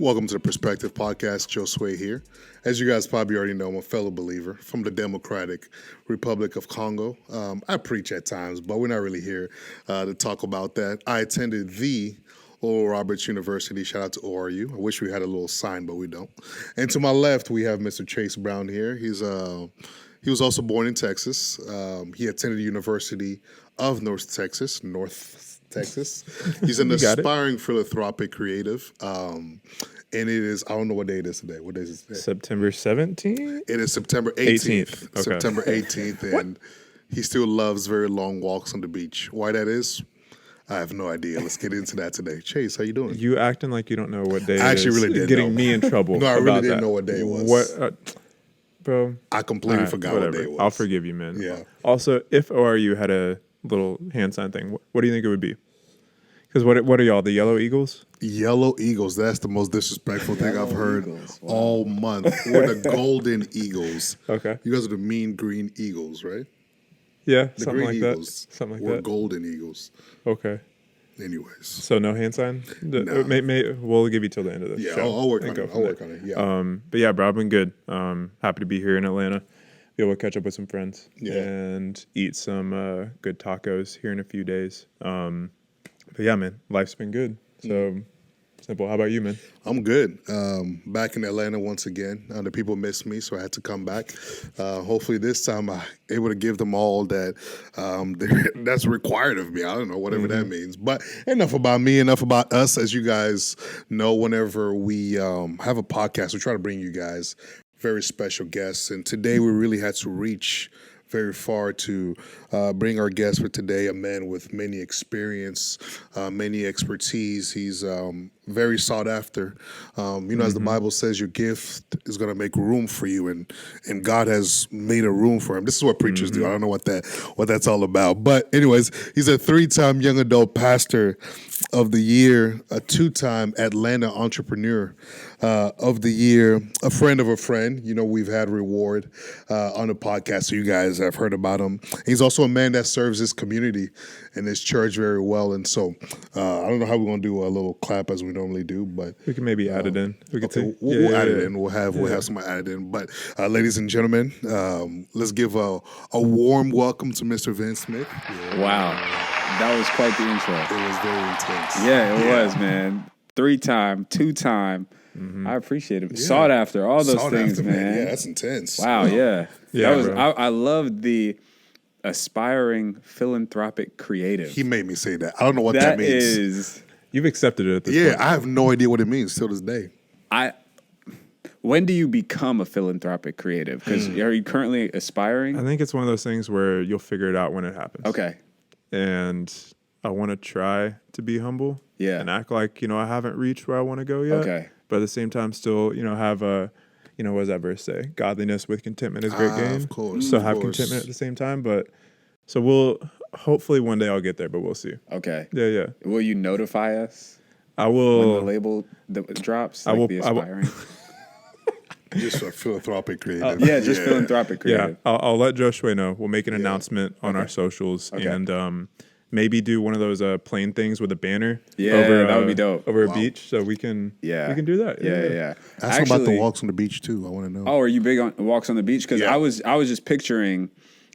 Welcome to the Perspective Podcast. Josue here. As you guys probably already know, I'm a fellow believer from the Democratic Republic of Congo. I preach at times, but we're not really here to talk about that. I attended the Oral Roberts University. Shout out to ORU. I wish we had a little sign, but we don't. And to my left, we have Mr. Chase Brown here. He was also born in Texas. He attended the University of North Texas. He's an aspiring philanthropic creative. And it is, I don't know what day it is today. What day is it today? September 17th? It is September 18th. Okay. September 18th. And he still loves very long walks on the beach. Why that is? I have no idea. Let's get into that today. Chase, how you doing? You acting like you don't know what day it is. I actually really didn't Getting know. me in trouble. No, I really about didn't that. know what day it was. What, bro? I completely forgot what day it was. I'll forgive you, man. Yeah. Also, if ORU had a little hand sign thing, what do you think it would be? Because what are y'all, the Yellow Eagles? Yellow Eagles. That's the most disrespectful thing I've heard Wow. all month. We're the Golden Eagles. Okay. You guys are the mean green Eagles, right? Yeah, The something green like Eagles. that. Something like We're that. Golden Eagles. Okay. Anyways. So no hand sign? No. We'll give you till the end of the Yeah, show. I'll work and on go it. from I'll there. work on it. Yeah. But yeah, bro, I've been good. Happy to be here in Atlanta. Be able to catch up with some friends and eat some good tacos here in a few days. But yeah, man, life's been good. So simple. How about you, man? I'm good. Back in Atlanta once again. The people missed me, so I had to come back. Hopefully this time I'm able to give them all that that's required of me. I don't know, whatever that means. But enough about me, enough about us. As you guys know, whenever we have a podcast, we try to bring you guys very special guests. And today we really had to reach very far to bring our guest for today, a man with many experience, many expertise. He's very sought after. As the Bible says, your gift is going to make room for you, and God has made a room for him. This is what preachers do. I don't know what that's all about. But anyways, he's a 3-time young adult pastor of the year, a 2-time Atlanta entrepreneur of the year, a friend of a friend. We've had Reward on the podcast, so you guys have heard about him. He's also a man that serves his community and his church very well. And so I don't know how we're going to do a little clap as we normally do, but We can maybe add it in. We could okay, we'll add it in. We'll have somebody add it in. But ladies and gentlemen, let's give a warm welcome to Mr. Vance Smith. Wow. That was quite the intro. It was very intense. Yeah, it was, man. 3-time, 2-time. I appreciate it. Sought after, all those Sought things, after, man. Yeah, that's intense. Wow, yeah. Yeah, That was. bro. I loved the aspiring philanthropic creative. He made me say that. I don't know what that That means. is. You've accepted it at this Yeah, point. I have no idea what it means till this day. When do you become a philanthropic creative? Because are you currently aspiring? I think it's one of those things where you'll figure it out when it happens. Okay. And I want to try to be humble. Yeah. And act like, I haven't reached where I want to go yet. Okay. But at the same time, still, have a, what does that verse say? Godliness with contentment is great gain. Of course. So of have course. contentment at the same time. But so we'll, hopefully one day I'll get there, but we'll see. Okay. Yeah. Will you notify us I when the will. label drops? I will- The I will- aspiring. Just a philanthropic creative. Yeah, just philanthropic Yeah. creative. I'll let Josue know. We'll make an announcement on our socials and maybe do one of those plane things with a banner. Yeah, over, that would be dope. Over a beach, so we can. Yeah. We can do that. Yeah. Ask him about the walks on the beach too. I want to know. Oh, are you big on walks on the beach? Because Yeah. I was just picturing,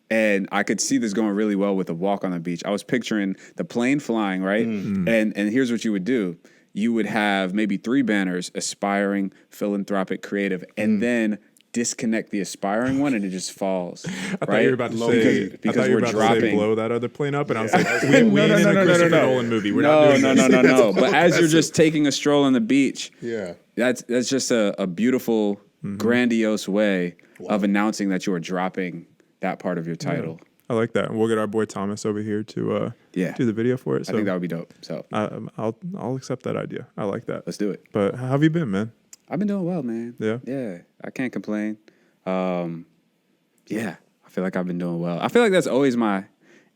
and I could see this going really well with a walk on the beach. I was picturing the plane flying, right? And here's what you would do. You would have maybe 3 banners: aspiring, philanthropic, creative, and then disconnect the aspiring one and it just falls. I thought you were about to say because we're dropping. blow that other plane up, and I was like, we ain't in a Christopher Nolan movie. We're not doing this. No. But as you're just taking a stroll on the beach, Yeah. that's just a beautiful, grandiose way of announcing that you are dropping that part of your title. I like that. And we'll get our boy Thomas over here to do the video for it. So I think that would be dope. So I'll accept that idea. I like that. let's do it. But how have you been, man? I've been doing well, man. Yeah? Yeah. I can't complain. Yeah. I feel like I've been doing well. I feel like that's always my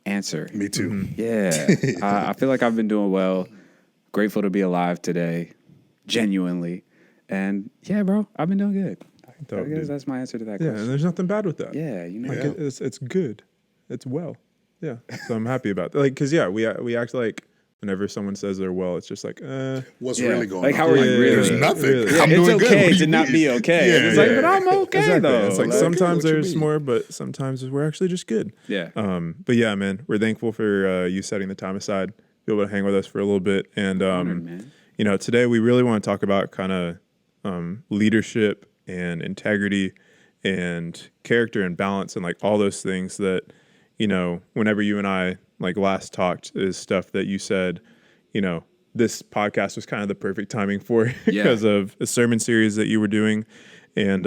answer. Me too. Yeah. I feel like I've been doing well. Grateful to be alive today. Genuinely. And yeah, bro, I've been doing good. Dope, I guess dude. that's my answer to that Yeah, question. and there's nothing bad with that. Yeah, Like it's good. It's well. Yeah. So I'm happy about that. Like, cause yeah, we act like whenever someone says they're well, it's just like, What's really going on? Like, how are you really? There's nothing. Really. I'm It's doing good. What okay do to you not mean? be okay. Yeah, It's like, yeah. but I'm okay exactly. though. It's like Like, sometimes what you there's mean? more, but sometimes we're actually just good. Yeah. But yeah, man, we're thankful for you setting the time aside, be able to hang with us for a little bit. And, Honored, man. you know, today we really want to talk about kind of leadership and integrity and character and balance and like all those things that, you know, whenever you and I like last talked is stuff that you said, you know, this podcast was kind of the perfect timing for because of a sermon series that you were doing and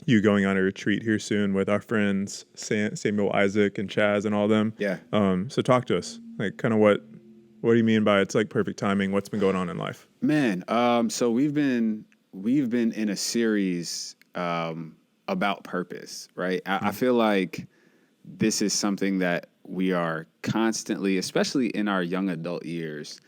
you going on a retreat here soon with our friends Samuel, Isaac, and Chaz and all them. Yeah. So talk to us, like kind of what do you mean by it's like perfect timing? What's been going on in life? Man, so we've been in a series about purpose, right? I feel like this is something that we are constantly, especially in our young adult years,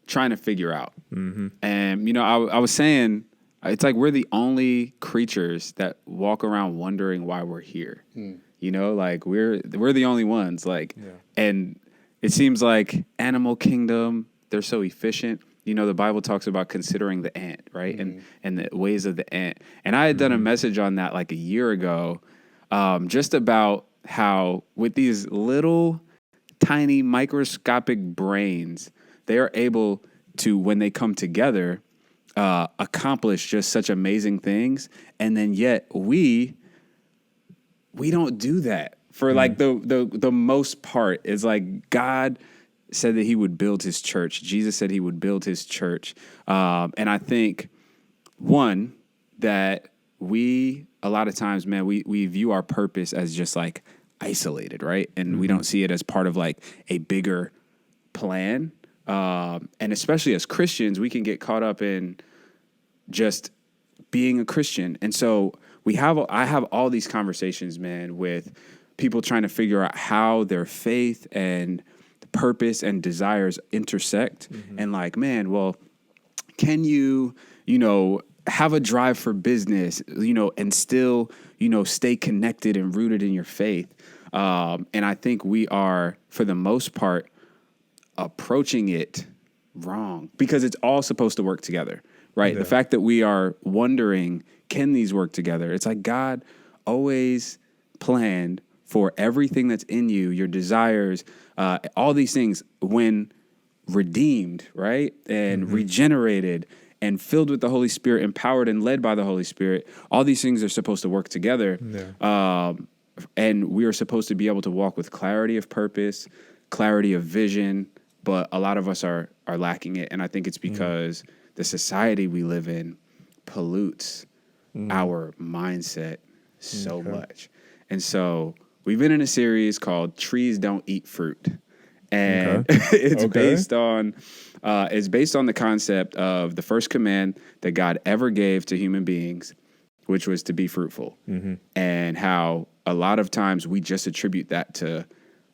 trying to figure out. And, you know, I was saying, it's like we're the only creatures that walk around wondering why we're here. You know, like we're the only ones. Like, and it seems like animal kingdom, they're so efficient. You know, the Bible talks about considering the ant, right? And the ways of the ant. And I had done a message on that like a year ago, just about how with these little tiny microscopic brains, they are able to, when they come together, accomplish just such amazing things. And then yet we don't do that for like the most part. It's like God said that he would build his church. Jesus said he would build his church. And I think one, that we, a lot of times, man, we view our purpose as just like isolated, right? And we don't see it as part of like a bigger plan. And especially as Christians, we can get caught up in just being a Christian. And so I have all these conversations, man, with people trying to figure out how their faith and purpose and desires intersect. And like, man, well, can you know, have a drive for business, you know, and still, you know, stay connected and rooted in your faith. And I think we are, for the most part, approaching it wrong because it's all supposed to work together, right? Yeah. The fact that we are wondering, can these work together? It's like God always planned for everything that's in you, your desires, all these things, when redeemed, right? And regenerated and filled with the Holy Spirit, empowered and led by the Holy Spirit, all these things are supposed to work together. Yeah. And we are supposed to be able to walk with clarity of purpose, clarity of vision, but a lot of us are lacking it. And I think it's because the society we live in pollutes our mindset so much. And so we've been in a series called Trees Don't Eat Fruit. And it's based on the concept of the first command that God ever gave to human beings, which was to be fruitful. And how a lot of times we just attribute that to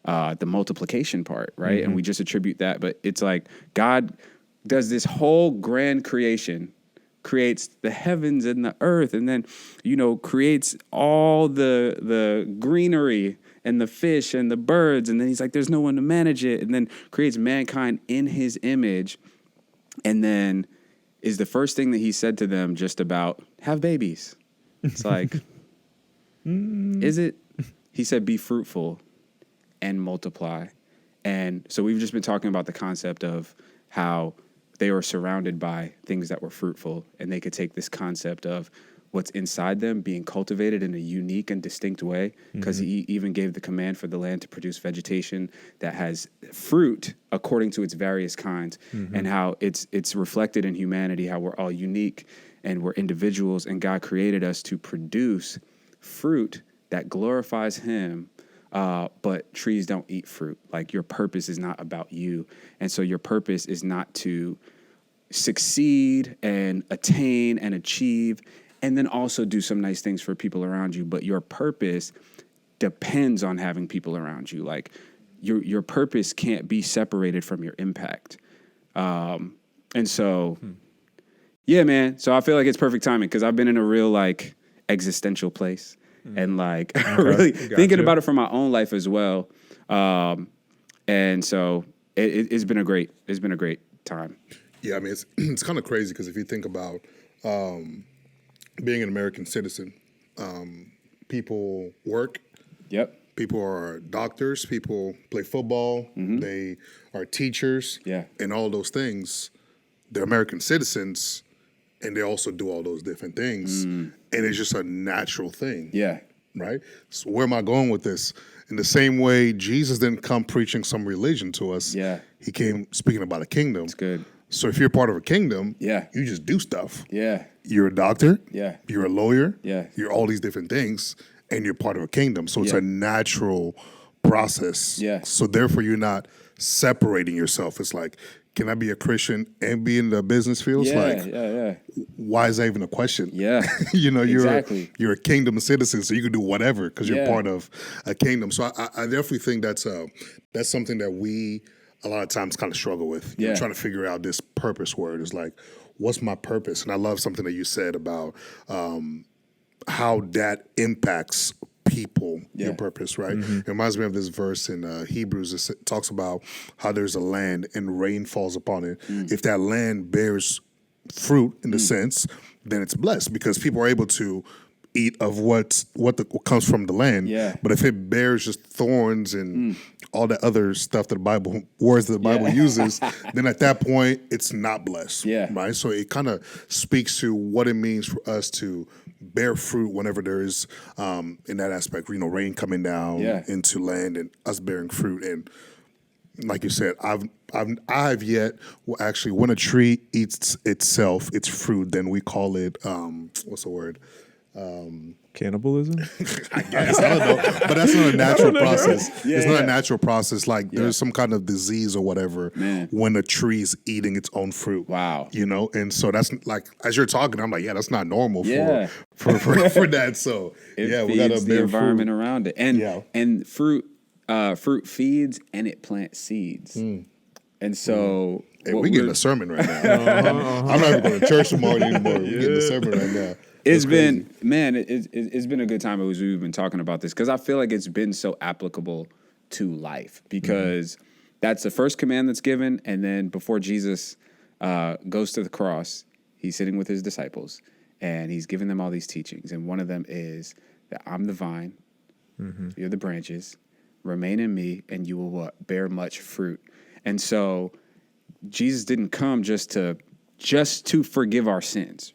the multiplication part, right? And we just attribute that, but it's like God does this whole grand creation, creates the heavens and the earth, and then, you know, creates all the greenery and the fish and the birds, and then he's like, there's no one to manage it, and then creates mankind in his image, and then is the first thing that he said to them just about have babies. It's like, is it? He said, be fruitful and multiply. And so we've just been talking about the concept of how they were surrounded by things that were fruitful, and they could take this concept of what's inside them being cultivated in a unique and distinct way, because he even gave the command for the land to produce vegetation that has fruit according to its various kinds, and how it's reflected in humanity, how we're all unique and we're individuals, and God created us to produce fruit that glorifies him. But trees don't eat fruit. Like, your purpose is not about you. And so your purpose is not to succeed and attain and achieve and then also do some nice things for people around you. But your purpose depends on having people around you. Like, your purpose can't be separated from your impact. And so, yeah, man. So I feel like it's perfect timing because I've been in a real like existential place. And like really thinking about it from my own life as well. And so it's been a great time. Yeah, I mean, it's kind of crazy because if you think about being an American citizen, people work. Yep. People are doctors. People play football. They are teachers. Yeah. And all those things. They're American citizens, and they also do all those different things. And it's just a natural thing. Yeah. Right? So where am I going with this? In the same way, Jesus didn't come preaching some religion to us. Yeah. He came speaking about a kingdom. It's good. So if you're part of a kingdom, Yeah. you just do stuff. Yeah. You're a doctor. Yeah. You're a lawyer. Yeah. You're all these different things, and you're part of a kingdom. So it's Yeah. a natural process. Yeah. So therefore, you're not separating yourself. It's like, can I be a Christian and be in the business field? It's like, why is that even a question? Yeah. You know, Exactly. you're a kingdom citizen, so you can do whatever because you're Yeah. part of a kingdom. So I definitely think that's something that we a lot of times kind of struggle with. You know, Yeah. trying to figure out this purpose word is like, what's my purpose? And I love something that you said about how that impacts people, your Yeah. purpose, right? It reminds me of this verse in Hebrews that talks about how there's a land and rain falls upon it. If that land bears fruit in the sense, then it's blessed because people are able to eat of what comes from the land. Yeah. But if it bears just thorns and all the other stuff that words that the Bible uses, then at that point it's not blessed. Yeah. Right. So it kind of speaks to what it means for us to bear fruit whenever there is in that aspect, you know, rain coming down into land and us bearing fruit. And like you said, I've yet actually when a tree eats itself, its fruit, then we call it what's the word? Cannibalism? I guess I don't know, but that's not a natural process. It's not a natural process. Like there's some kind of disease or whatever when a tree is eating its own fruit. Wow. You know, and so that's like as you're talking, I'm like, yeah, that's not normal for that. So It we got to feeds the bear environment fruit. around it, and fruit feeds and it plants seeds, and so Hey, we getting a sermon right now. I'm not even going to church tomorrow anymore. We're getting a sermon right now. It's been, man, it's been a good time as we've been talking about this because I feel like it's been so applicable to life because that's the first command that's given. And then before Jesus goes to the cross, he's sitting with his disciples and he's giving them all these teachings. And one of them is that I'm the vine, you're the branches, remain in me, and you will what? Bear much fruit. And so Jesus didn't come just to forgive our sins.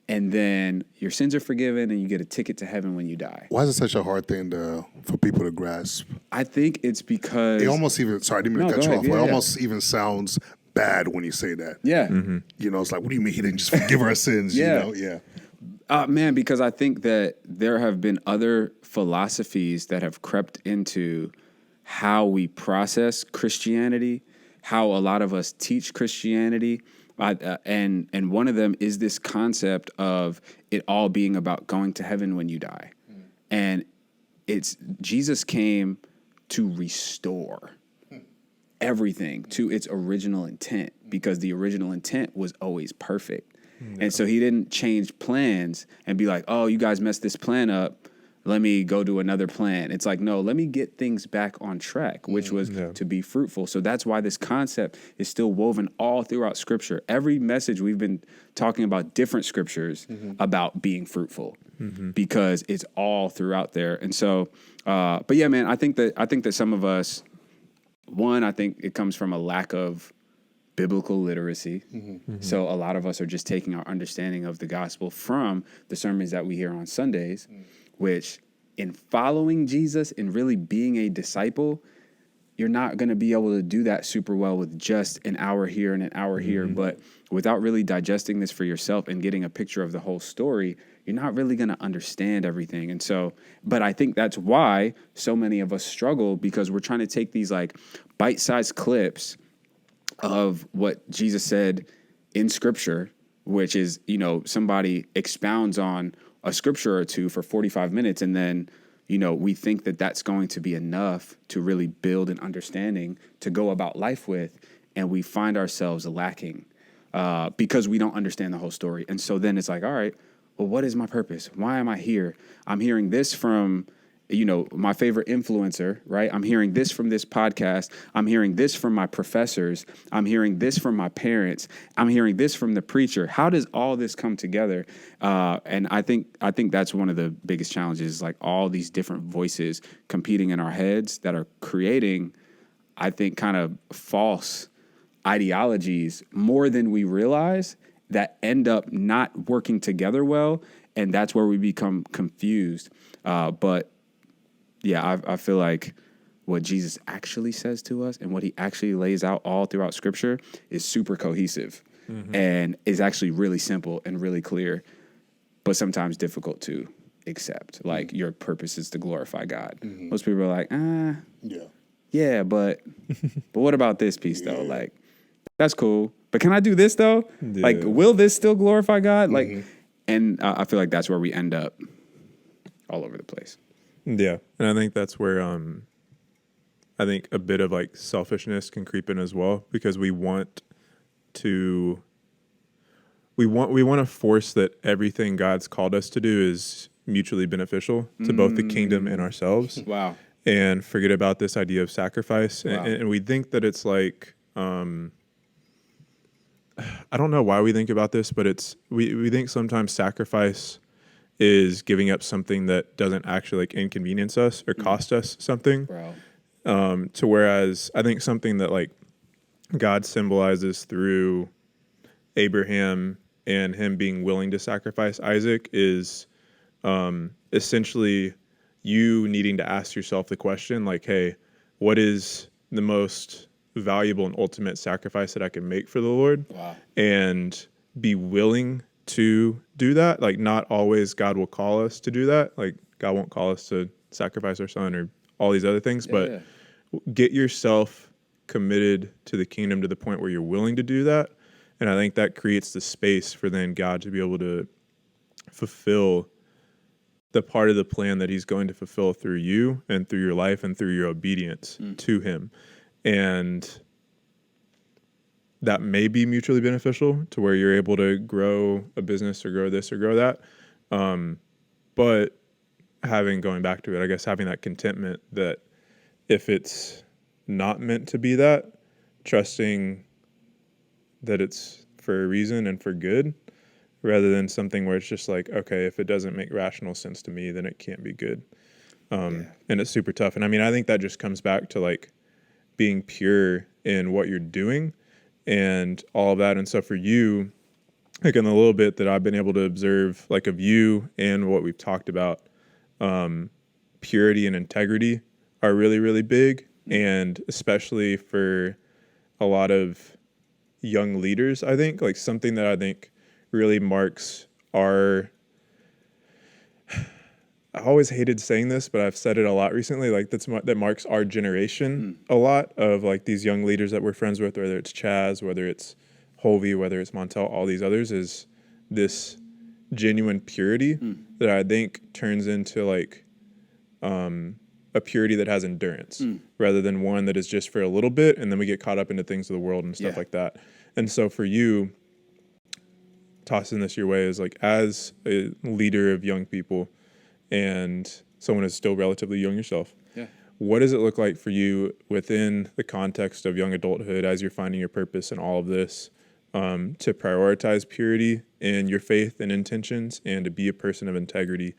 And then your sins are forgiven and you get a ticket to heaven when you die. Why is it such a hard thing for people to grasp? I think it's because... It almost even... Sorry, I didn't mean to cut you off. It almost even sounds bad when you say that. Yeah. You know, it's like, what do you mean he didn't just forgive our sins? You know? Yeah. Man, because I think that there have been other philosophies that have crept into how we process Christianity, how a lot of us teach Christianity. And one of them is this concept of it all being about going to heaven when you die. And Jesus came to restore everything to its original intent because the original intent was always perfect. And so he didn't change plans and be like, oh, you guys messed this plan up. Let me go do another plan. It's like, no, let me get things back on track, which was to be fruitful. So that's why this concept is still woven all throughout Scripture. Every message we've been talking about different scriptures about being fruitful because it's all throughout there. And so, but yeah, man, I think that some of us, one, I think it comes from a lack of biblical literacy. So a lot of us are just taking our understanding of the gospel from the sermons that we hear on Sundays, which in following Jesus and really being a disciple, you're not going to be able to do that super well with just an hour here and an hour here. But without really digesting this for yourself and getting a picture of the whole story, you're not really going to understand everything. And so, but I think that's why so many of us struggle because we're trying to take these like bite-sized clips of what Jesus said in Scripture, which is, you know, somebody expounds on a scripture or two for 45 minutes. And then, you know, we think that that's going to be enough to really build an understanding to go about life with. And we find ourselves lacking because we don't understand the whole story. And so then it's like, all right, well, what is my purpose? Why am I here? I'm hearing this from my favorite influencer, right? I'm hearing this from this podcast. I'm hearing this from my professors. I'm hearing this from my parents. I'm hearing this from the preacher. How does all this come together? And I think that's one of the biggest challenges, like all these different voices competing in our heads that are creating, I think, kind of false ideologies more than we realize that end up not working together well. And that's where we become confused. But yeah, I feel like what Jesus actually says to us and what he actually lays out all throughout Scripture is super cohesive and is actually really simple and really clear, but sometimes difficult to accept. Like, your purpose is to glorify God. Most people are like, yeah, but what about this piece though? Like, that's cool, but can I do this though? Yeah. Like, will this still glorify God? Like, and I feel like that's where we end up all over the place. Yeah, and I think that's where I think a bit of like selfishness can creep in as well, because we want to force that everything God's called us to do is mutually beneficial to both the kingdom and ourselves. Wow. And forget about this idea of sacrifice. Wow. And we think that it's like I don't know why we think about this, but we think sometimes sacrifice is giving up something that doesn't actually like inconvenience us or cost us something. Bro. To whereas I think something that like God symbolizes through Abraham and him being willing to sacrifice Isaac is essentially you needing to ask yourself the question, like, hey, what is the most valuable and ultimate sacrifice that I can make for the Lord? Wow. And be willing to do that. Like, not always God will call us to do that. Like, God won't call us to sacrifice our son or all these other things, but get yourself committed to the kingdom to the point where you're willing to do that. And I think that creates the space for then God to be able to fulfill the part of the plan that he's going to fulfill through you and through your life and through your obedience to him. And that may be mutually beneficial to where you're able to grow a business or grow this or grow that. But going back to it, I guess having that contentment that if it's not meant to be that, trusting that it's for a reason and for good, rather than something where it's just like, okay, if it doesn't make rational sense to me, then it can't be good. And it's super tough. And I mean, I think that just comes back to like being pure in what you're doing and all of that. And so for you, like in the little bit that I've been able to observe, like of you and what we've talked about, purity and integrity are really, really big. And especially for a lot of young leaders, I think, like something that I think really marks I always hated saying this, but I've said it a lot recently, like that marks our generation a lot, of like these young leaders that we're friends with, whether it's Chaz, whether it's Hovey, whether it's Montel, all these others, is this genuine purity that I think turns into like a purity that has endurance rather than one that is just for a little bit and then we get caught up into things of the world and stuff like that. And so for you, tossing this your way is like, as a leader of young people and someone who's still relatively young yourself, what does it look like for you within the context of young adulthood as you're finding your purpose and all of this, to prioritize purity in your faith and intentions and to be a person of integrity,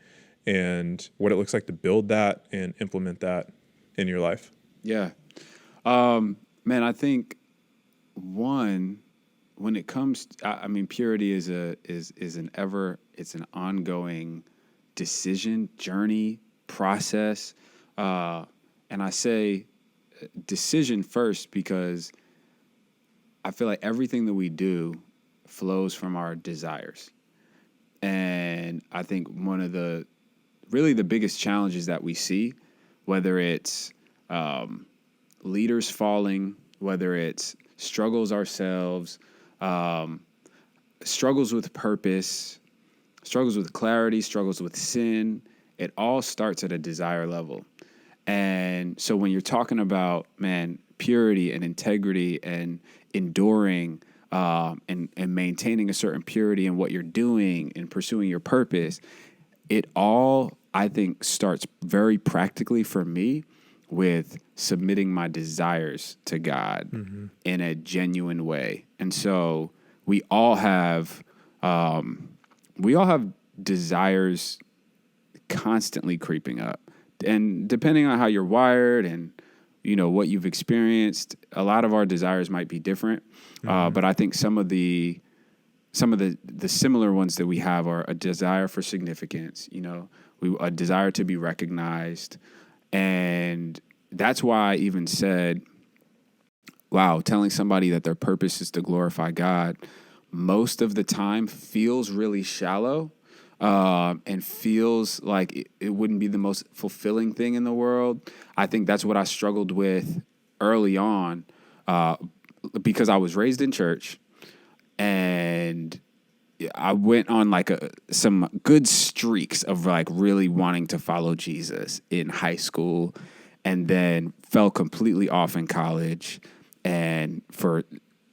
and what it looks like to build that and implement that in your life? Yeah. Man, I think when it comes I mean, purity is an ongoing decision, journey, process. And I say decision first because I feel like everything that we do flows from our desires. And I think one of the biggest challenges that we see, whether it's leaders falling, whether it's struggles ourselves, struggles with purpose, struggles with clarity, struggles with sin, it all starts at a desire level. And so when you're talking about, man, purity and integrity and enduring and maintaining a certain purity in what you're doing and pursuing your purpose, it all, I think, starts very practically for me with submitting my desires to God in a genuine way. And so we all have desires constantly creeping up. And depending on how you're wired and, you know, what you've experienced, a lot of our desires might be different. But I think some of the similar ones that we have are a desire for significance, you know, a desire to be recognized. And that's why I even said, wow, telling somebody that their purpose is to glorify God most of the time feels really shallow. And feels like it wouldn't be the most fulfilling thing in the world. I think that's what I struggled with early on because I was raised in church, and I went on like some good streaks of like really wanting to follow Jesus in high school, and then fell completely off in college, and for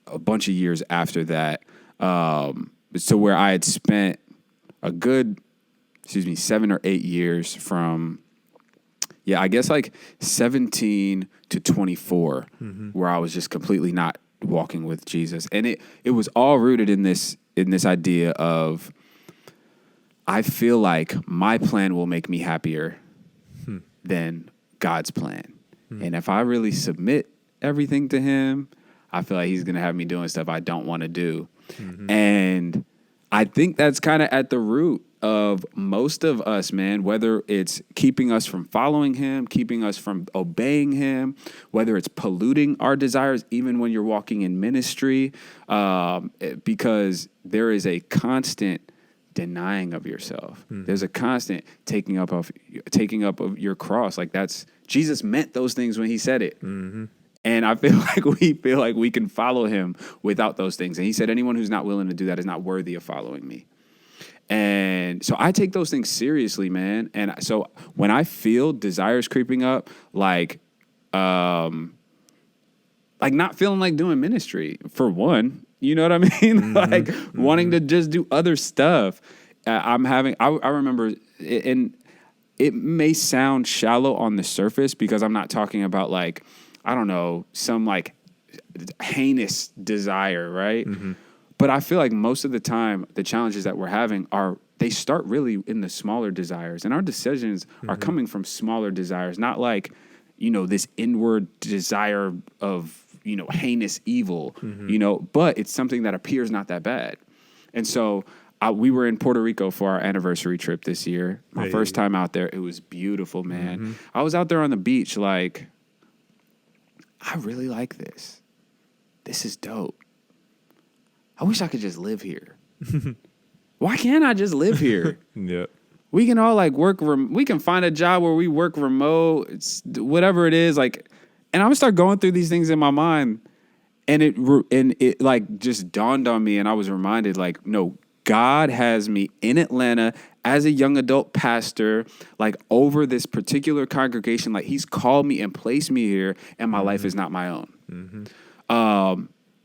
a bunch of years after that, so where I had spent a good, 7 or 8 years from, I guess like 17 to 24, where I was just completely not walking with Jesus. And it was all rooted in this idea of, I feel like my plan will make me happier than God's plan. And if I really submit everything to him, I feel like he's going to have me doing stuff I don't want to do. And I think that's kind of at the root of most of us, man, whether it's keeping us from following him, keeping us from obeying him, whether it's polluting our desires, even when you're walking in ministry, because there is a constant denying of yourself. There's a constant taking up of your cross. Like Jesus meant those things when he said it. And I feel like we can follow him without those things. And he said, anyone who's not willing to do that is not worthy of following me. And so I take those things seriously, man. And so when I feel desires creeping up, like not feeling like doing ministry, for one, you know what I mean? Wanting to just do other stuff. I remember, and it may sound shallow on the surface because I'm not talking about like, I don't know, some like heinous desire, right? But I feel like most of the time, the challenges that we're having they start really in the smaller desires. And our decisions are coming from smaller desires, not like, you know, this inward desire of, you know, heinous evil, you know, but it's something that appears not that bad. And so we were in Puerto Rico for our anniversary trip this year. My first time out there. It was beautiful, man. I was out there on the beach like, I really like this. This is dope. I wish I could just live here. Why can't I just live here? Yeah. We can all like we can find a job where we work remote, whatever it is. Like, and I'm gonna start going through these things in my mind, and it like just dawned on me, and I was reminded like, no, God has me in Atlanta as a young adult pastor, like over this particular congregation. Like he's called me and placed me here, and my life is not my own.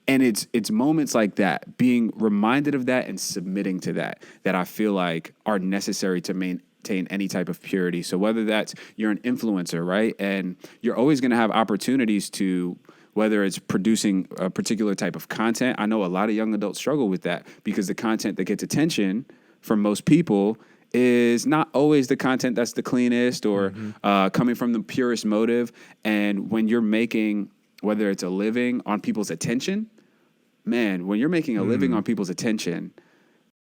And it's moments like that, being reminded of that and submitting to that I feel like are necessary to maintain any type of purity. So whether that's you're an influencer, right? And you're always going to have opportunities to, whether it's producing a particular type of content. I know a lot of young adults struggle with that because the content that gets attention from most people is not always the content that's the cleanest or coming from the purest motive. And when you're making, whether it's a living on people's attention, man, when you're making a living on people's attention,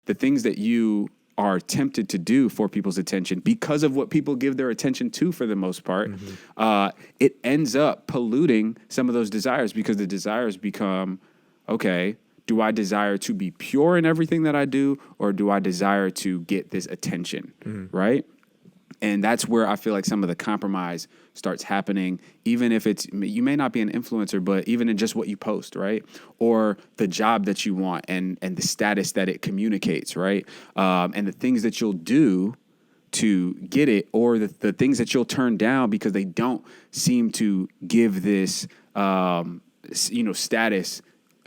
the things that you are tempted to do for people's attention because of what people give their attention to for the most part, it ends up polluting some of those desires because the desires become, okay, do I desire to be pure in everything that I do, or do I desire to get this attention, right? And that's where I feel like some of the compromise starts happening, even if you may not be an influencer, but even in just what you post, right? Or the job that you want and the status that it communicates, right? And the things that you'll do to get it, or the things that you'll turn down because they don't seem to give this, status,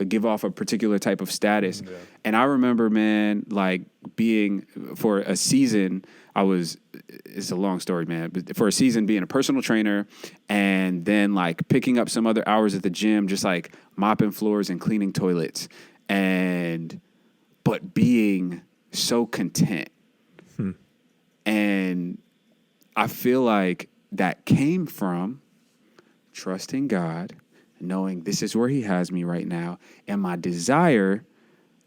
give off a particular type of status. Yeah. And I remember, man, like being for a season, it's a long story, man, but for a season being a personal trainer and then like picking up some other hours at the gym, just like mopping floors and cleaning toilets but being so content. And I feel like that came from trusting God, knowing this is where he has me right now. And my desire,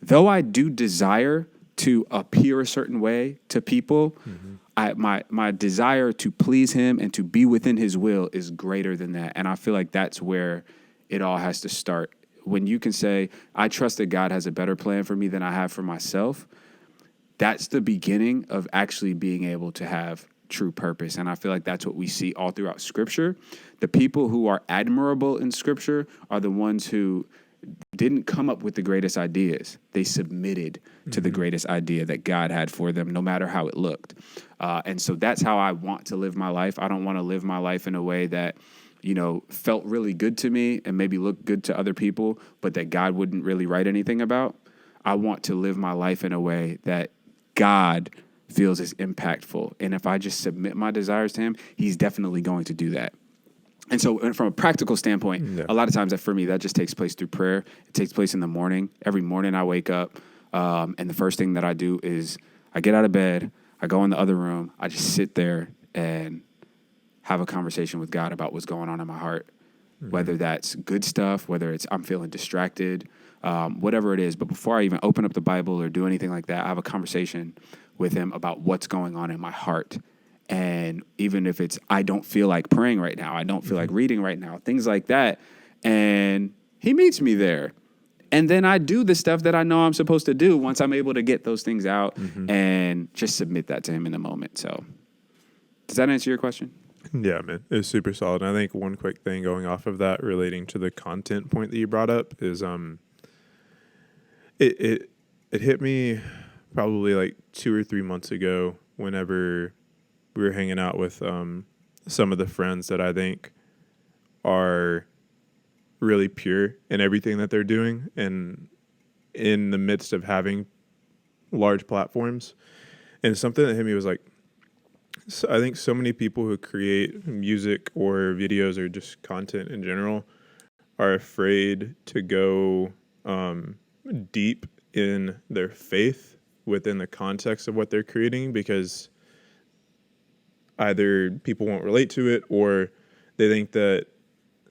though I do desire to appear a certain way to people, my desire to please him and to be within his will is greater than that. And I feel like that's where it all has to start. When you can say, I trust that God has a better plan for me than I have for myself, that's the beginning of actually being able to have true purpose. And I feel like that's what we see all throughout Scripture. The people who are admirable in Scripture are the ones who didn't come up with the greatest ideas. They submitted to the greatest idea that God had for them, no matter how it looked. And so that's how I want to live my life. I don't want to live my life in a way that, felt really good to me and maybe looked good to other people, but that God wouldn't really write anything about. I want to live my life in a way that God feels is impactful. And if I just submit my desires to him, he's definitely going to do that. And so from a practical standpoint, a lot of times that for me, that just takes place through prayer. It takes place in the morning. Every morning I wake up, and the first thing that I do is I get out of bed, I go in the other room, I just sit there and have a conversation with God about what's going on in my heart, whether that's good stuff, whether it's I'm feeling distracted, whatever it is. But before I even open up the Bible or do anything like that, I have a conversation with him about what's going on in my heart. And even if it's, I don't feel like praying right now, I don't feel like reading right now, things like that. And he meets me there. And then I do the stuff that I know I'm supposed to do once I'm able to get those things out and just submit that to him in the moment. So does that answer your question? Yeah, man, it's super solid. And I think one quick thing going off of that relating to the content point that you brought up is it hit me probably like 2 or 3 months ago whenever we were hanging out with some of the friends that I think are really pure in everything that they're doing and in the midst of having large platforms. And something that hit me was like, I think so many people who create music or videos or just content in general are afraid to go deep in their faith within the context of what they're creating because either people won't relate to it or they think that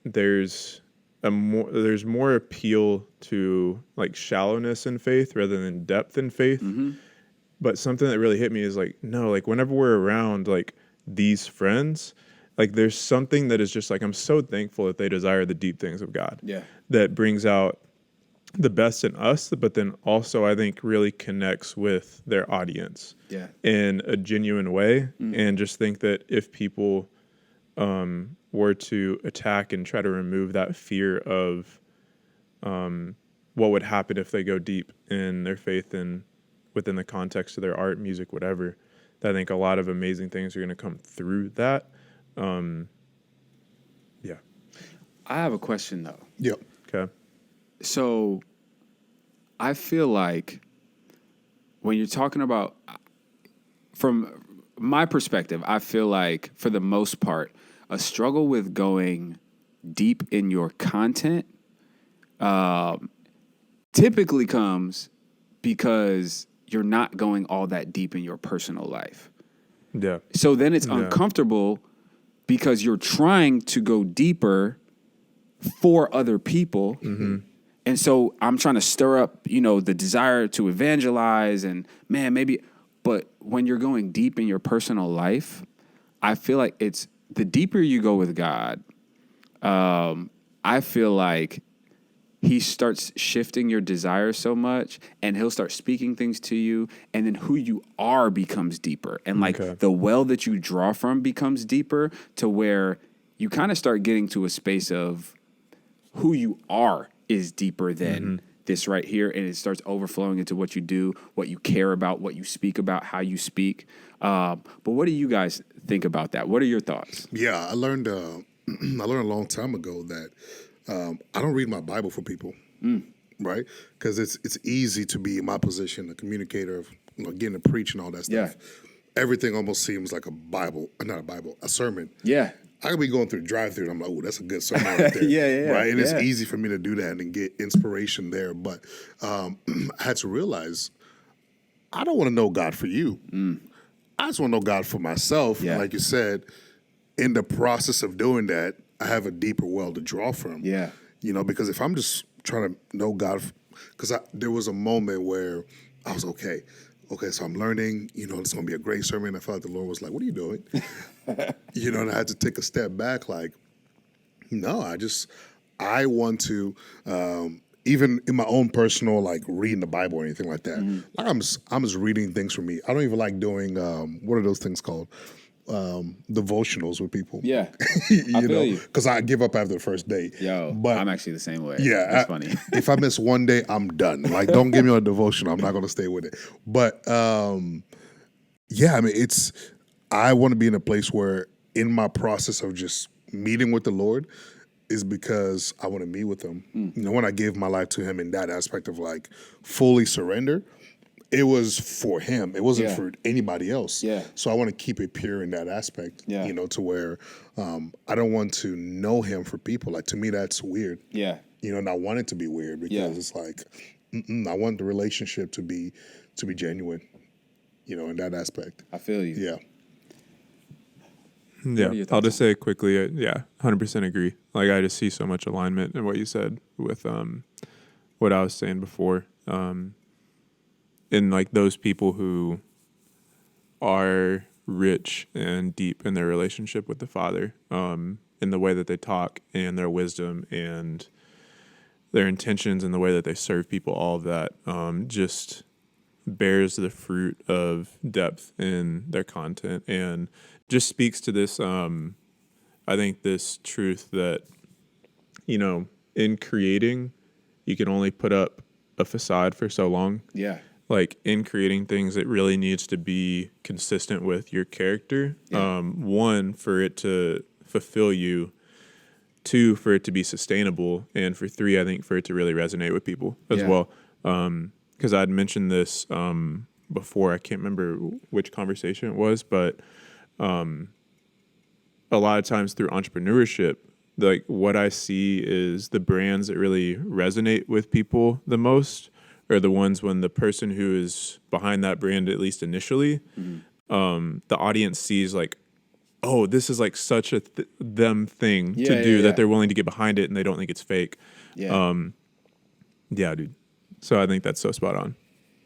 there's more appeal to like shallowness in faith rather than depth in faith. But something that really hit me is like, no, like whenever we're around like these friends, like there's something that is just like, I'm so thankful that they desire the deep things of God. Yeah. That brings out the best in us, but then also I think really connects with their audience in a genuine way. And just think that if people were to attack and try to remove that fear of what would happen if they go deep in their faith and within the context of their art, music, whatever, I think a lot of amazing things are going to come through that. Yeah. I have a question though. Yep. Okay. So I feel like when you're talking about, from my perspective, I feel like for the most part, a struggle with going deep in your content typically comes because you're not going all that deep in your personal life. Yeah. So then it's uncomfortable because you're trying to go deeper for other people. And so I'm trying to stir up, the desire to evangelize and but when you're going deep in your personal life, I feel like it's the deeper you go with God, I feel like he starts shifting your desires so much and he'll start speaking things to you. And then who you are becomes deeper. And like the well that you draw from becomes deeper to where you kind of start getting to a space of who you are is deeper than this right here. And it starts overflowing into what you do, what you care about, what you speak about, how you speak. But what do you guys think about that? What are your thoughts? Yeah, I learned a long time ago that I don't read my Bible for people, right? Because it's easy to be in my position, a communicator of getting to preach and all that stuff. everything almost seems like a sermon. Yeah. I could be going through the drive-thru and I'm like, oh, that's a good sermon right there. Yeah. Right? And it's Yeah. easy for me to do that and get inspiration there. But I had to realize I don't want to know God for you. I just want to know God for myself. Yeah. And like you said, in the process of doing that, I have a deeper well to draw from. Yeah. Because if I'm just trying to know God, because there was a moment where I was okay, so I'm learning, it's going to be a great sermon. I felt like the Lord was like, what are you doing? And I had to take a step back like, no, I want to, even in my own personal, like reading the Bible or anything like that, like I'm just reading things for me. I don't even like doing, what are those things called? Devotionals with people. Yeah. I feel you. Because I give up after the first day. But I'm actually the same way. Yeah. That's funny. If I miss one day, I'm done. Like, don't give me on a devotional. I'm not going to stay with it. But, I want to be in a place where in my process of just meeting with the Lord is because I want to meet with him. When I gave my life to him in that aspect of like fully surrender, it was for him. It wasn't for anybody else. Yeah. So I want to keep it pure in that aspect, Yeah. To where I don't want to know him for people. Like, to me, that's weird. Yeah. And I want it to be weird because it's like, I want the relationship to be genuine, in that aspect. I feel you. Yeah. Yeah, your I'll thoughts just say quickly, 100% agree. Like, I just see so much alignment in what you said with what I was saying before. In like those people who are rich and deep in their relationship with the Father, in the way that they talk and their wisdom and their intentions and the way that they serve people, all of that just bears the fruit of depth in their content and just speaks to this, I think, this truth that, in creating, you can only put up a facade for so long. Yeah. Like, in creating things, it really needs to be consistent with your character. Yeah. One, for it to fulfill you. Two, for it to be sustainable. And for three, I think for it to really resonate with people as well. Because I'd mentioned this before. I can't remember which conversation it was, but a lot of times through entrepreneurship, like what I see is the brands that really resonate with people the most are the ones when the person who is behind that brand, at least initially, the audience sees like, oh, this is like such a them thing to do that they're willing to get behind it and they don't think it's fake. Yeah. Yeah, dude. So I think that's so spot on.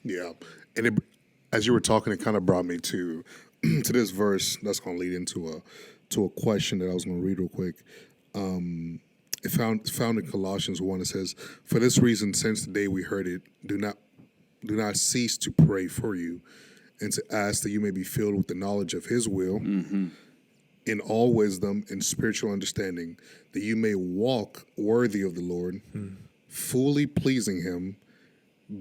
Yeah. And as you were talking, it kind of brought me to this verse that's going to lead into a question that I was going to read real quick. It found in Colossians 1. It says, "For this reason, since the day we heard it, do not cease to pray for you, and to ask that you may be filled with the knowledge of His will, in all wisdom and spiritual understanding, that you may walk worthy of the Lord, fully pleasing Him,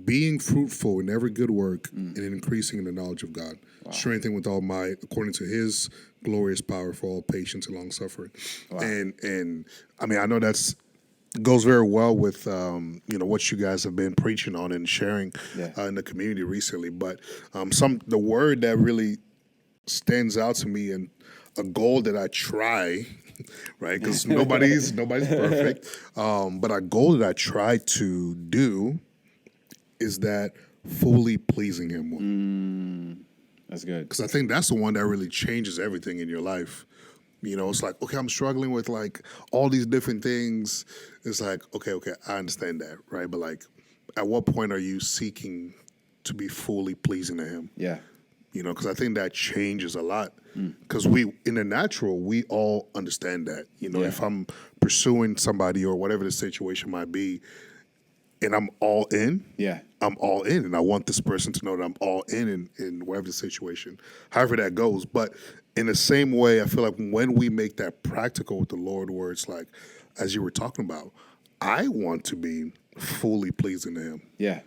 being fruitful in every good work, and increasing in the knowledge of God, strengthened with all might, according to His glorious power for all patience and long suffering." And I mean, I know that's goes very well with what you guys have been preaching on and sharing in the community recently. But the word that really stands out to me, and a goal that I try, right? Because nobody's perfect, but a goal that I try to do is that fully pleasing Him. That's good. Because I think that's the one that really changes everything in your life. It's like, okay, I'm struggling with like all these different things. It's like, okay, I understand that, right? But like, at what point are you seeking to be fully pleasing to Him? Yeah. Because I think that changes a lot. Because we, in the natural, we all understand that. If I'm pursuing somebody or whatever the situation might be, and I'm all in, I'm all in, and I want this person to know that I'm all in whatever the situation, however that goes. But in the same way, I feel like when we make that practical with the Lord, where it's like, as you were talking about, I want to be fully pleasing to Him. Yeah.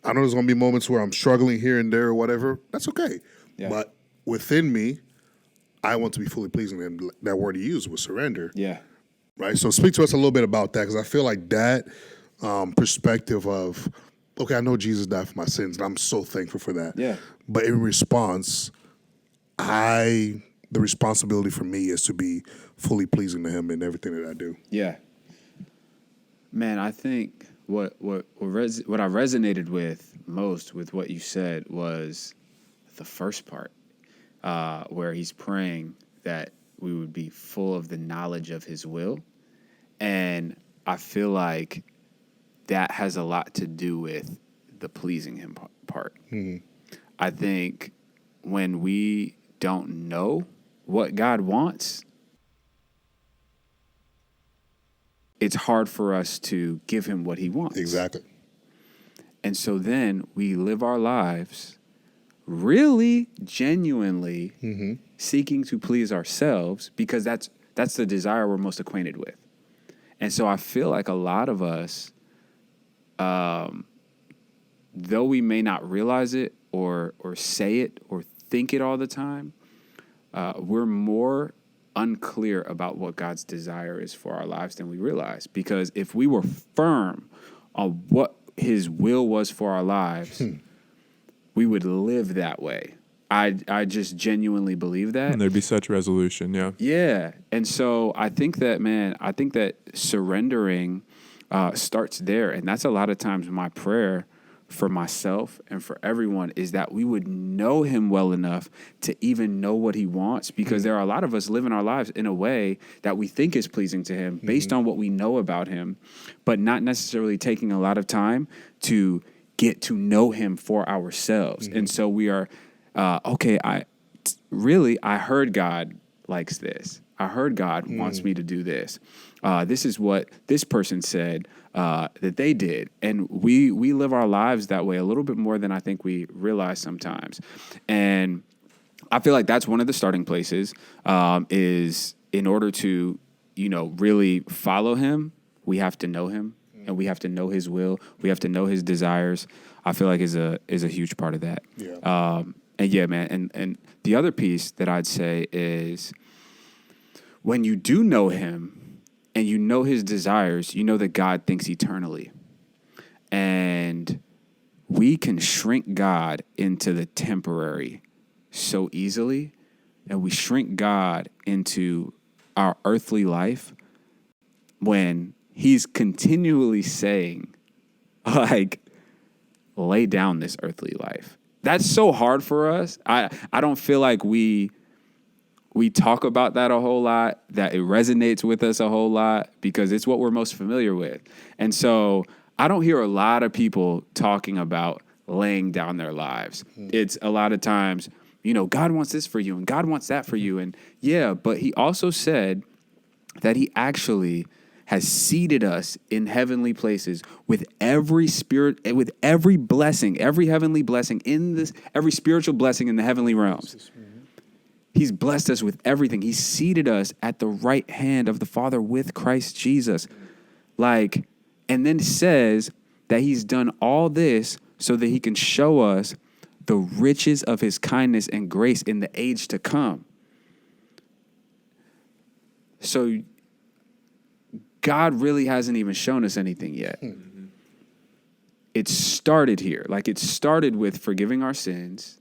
I know there's going to be moments where I'm struggling here and there or whatever. That's okay. Yeah. But within me, I want to be fully pleasing to Him. That word He used was surrender. Yeah. Right? So speak to us a little bit about that, because I feel like that perspective of, okay, I know Jesus died for my sins, and I'm so thankful for that. Yeah. But in response, the responsibility for me is to be fully pleasing to him in everything that I do. Yeah. Man, I think what I resonated with most with what you said was the first part, where he's praying that we would be full of the knowledge of his will. And I feel like that has a lot to do with the pleasing him part. Mm-hmm. I think when we don't know what God wants, it's hard for us to give him what he wants. Exactly. And so then we live our lives really genuinely seeking to please ourselves, because that's the desire we're most acquainted with. And so I feel like a lot of us, though we may not realize it or say it or think it all the time, we're more unclear about what God's desire is for our lives than we realize. Because if we were firm on what his will was for our lives, we would live that way. I just genuinely believe that. And there'd be such resolution, yeah. Yeah. And so I think that surrendering starts there. And that's a lot of times my prayer for myself and for everyone, is that we would know him well enough to even know what he wants, because there are a lot of us living our lives in a way that we think is pleasing to him based on what we know about him, but not necessarily taking a lot of time to get to know him for ourselves. And so we are, I heard God likes this. I heard God wants me to do this. This is what this person said that they did. And we live our lives that way a little bit more than I think we realize sometimes. And I feel like that's one of the starting places, is in order to, really follow him, we have to know him, and we have to know his will. We have to know his desires. I feel like is a huge part of that. Yeah. And yeah, man. And the other piece that I'd say is, when you do know him and you know his desires, you know that God thinks eternally. And we can shrink God into the temporary so easily. And we shrink God into our earthly life when he's continually saying, like, lay down this earthly life. That's so hard for us. I don't feel like we talk about that a whole lot, that it resonates with us a whole lot, because it's what we're most familiar with. And so I don't hear a lot of people talking about laying down their lives. It's a lot of times, God wants this for you and God wants that for you. And yeah, but he also said that he actually has seated us in heavenly places with every blessing, every heavenly blessing every spiritual blessing in the heavenly realms. He's blessed us with everything. He's seated us at the right hand of the Father with Christ Jesus. And then says that he's done all this so that he can show us the riches of his kindness and grace in the age to come. So God really hasn't even shown us anything yet. It started here. It started with forgiving our sins,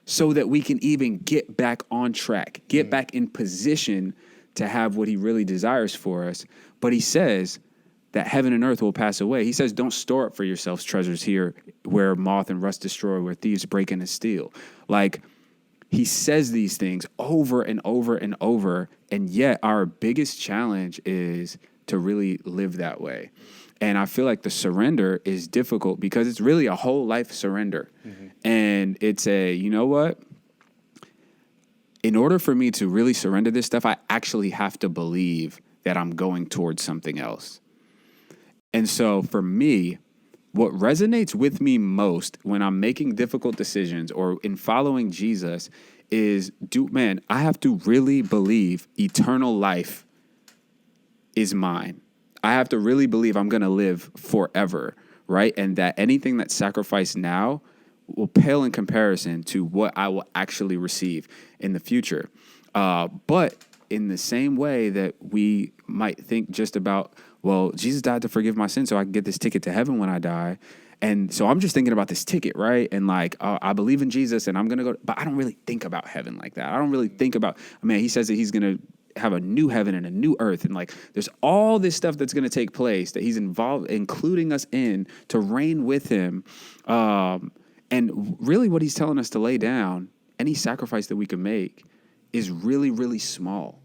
so that we can even get back on track, get back in position to have what he really desires for us. But he says that heaven and earth will pass away. He says, don't store up for yourselves treasures here where moth and rust destroy, where thieves break in and steal. He says these things over and over and over. And yet our biggest challenge is to really live that way. And I feel like the surrender is difficult because it's really a whole life surrender. And it's you know what? In order for me to really surrender this stuff, I actually have to believe that I'm going towards something else. And so for me, what resonates with me most when I'm making difficult decisions or in following Jesus is, I have to really believe eternal life is mine. I have to really believe I'm going to live forever, right? And that anything that's sacrificed now will pale in comparison to what I will actually receive in the future. But in the same way that we might think just about, well, Jesus died to forgive my sins so I can get this ticket to heaven when I die. And so I'm just thinking about this ticket, right? And like, I believe in Jesus and I'm going to go, but I don't really think about heaven like that. I don't really think about, he says that he's going to have a new heaven and a new earth. And like, there's all this stuff that's going to take place that he's involved, including us in to reign with him. And really what he's telling us to lay down, any sacrifice that we can make is really, really small,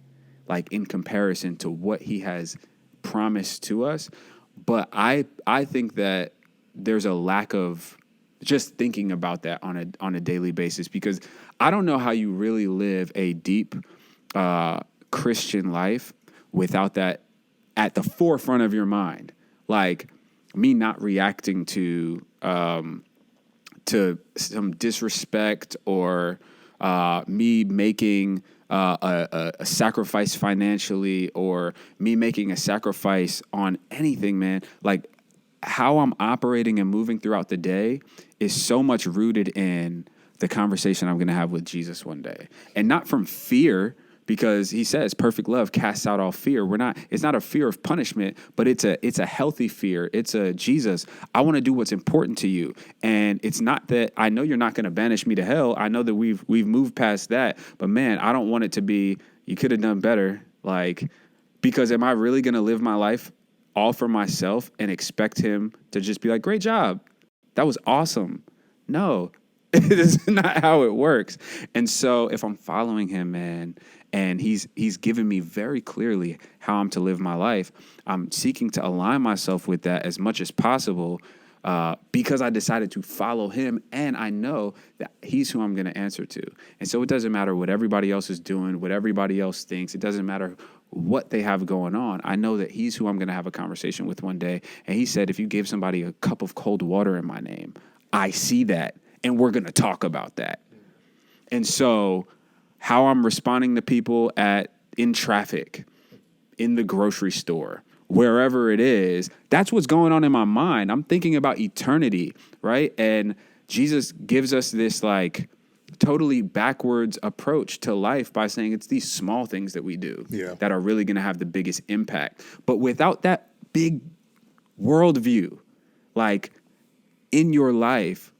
like in comparison to what he has promised to us. But I think that there's a lack of just thinking about that on a daily basis, because I don't know how you really live a deep Christian life without that at the forefront of your mind. Like me not reacting to some disrespect or me making a sacrifice financially or me making a sacrifice on anything, man. Like how I'm operating and moving throughout the day is so much rooted in the conversation I'm going to have with Jesus one day. And not from fear, because he says perfect love casts out all fear. It's not a fear of punishment, but it's a healthy fear. It's a Jesus, I want to do what's important to you. And it's not that I know you're not going to banish me to hell. I know that we've moved past that, but man, I don't want it to be, you could have done better. Like, because am I really going to live my life all for myself and expect him to just be like, great job, that was awesome? No, it is not how it works. And so if I'm following him, man, and he's given me very clearly how I'm to live my life, I'm seeking to align myself with that as much as possible, because I decided to follow him, and I know that he's who I'm going to answer to. And so it doesn't matter what everybody else is doing, what everybody else thinks. It doesn't matter what they have going on. I know that he's who I'm going to have a conversation with one day. And he said, if you gave somebody a cup of cold water in my name, I see that, and we're going to talk about that. And so how I'm responding to people in traffic, in the grocery store, wherever it is, that's what's going on in my mind. I'm thinking about eternity, right? And Jesus gives us this like totally backwards approach to life by saying it's these small things that we do that are really going to have the biggest impact. But without that big worldview, like in your life,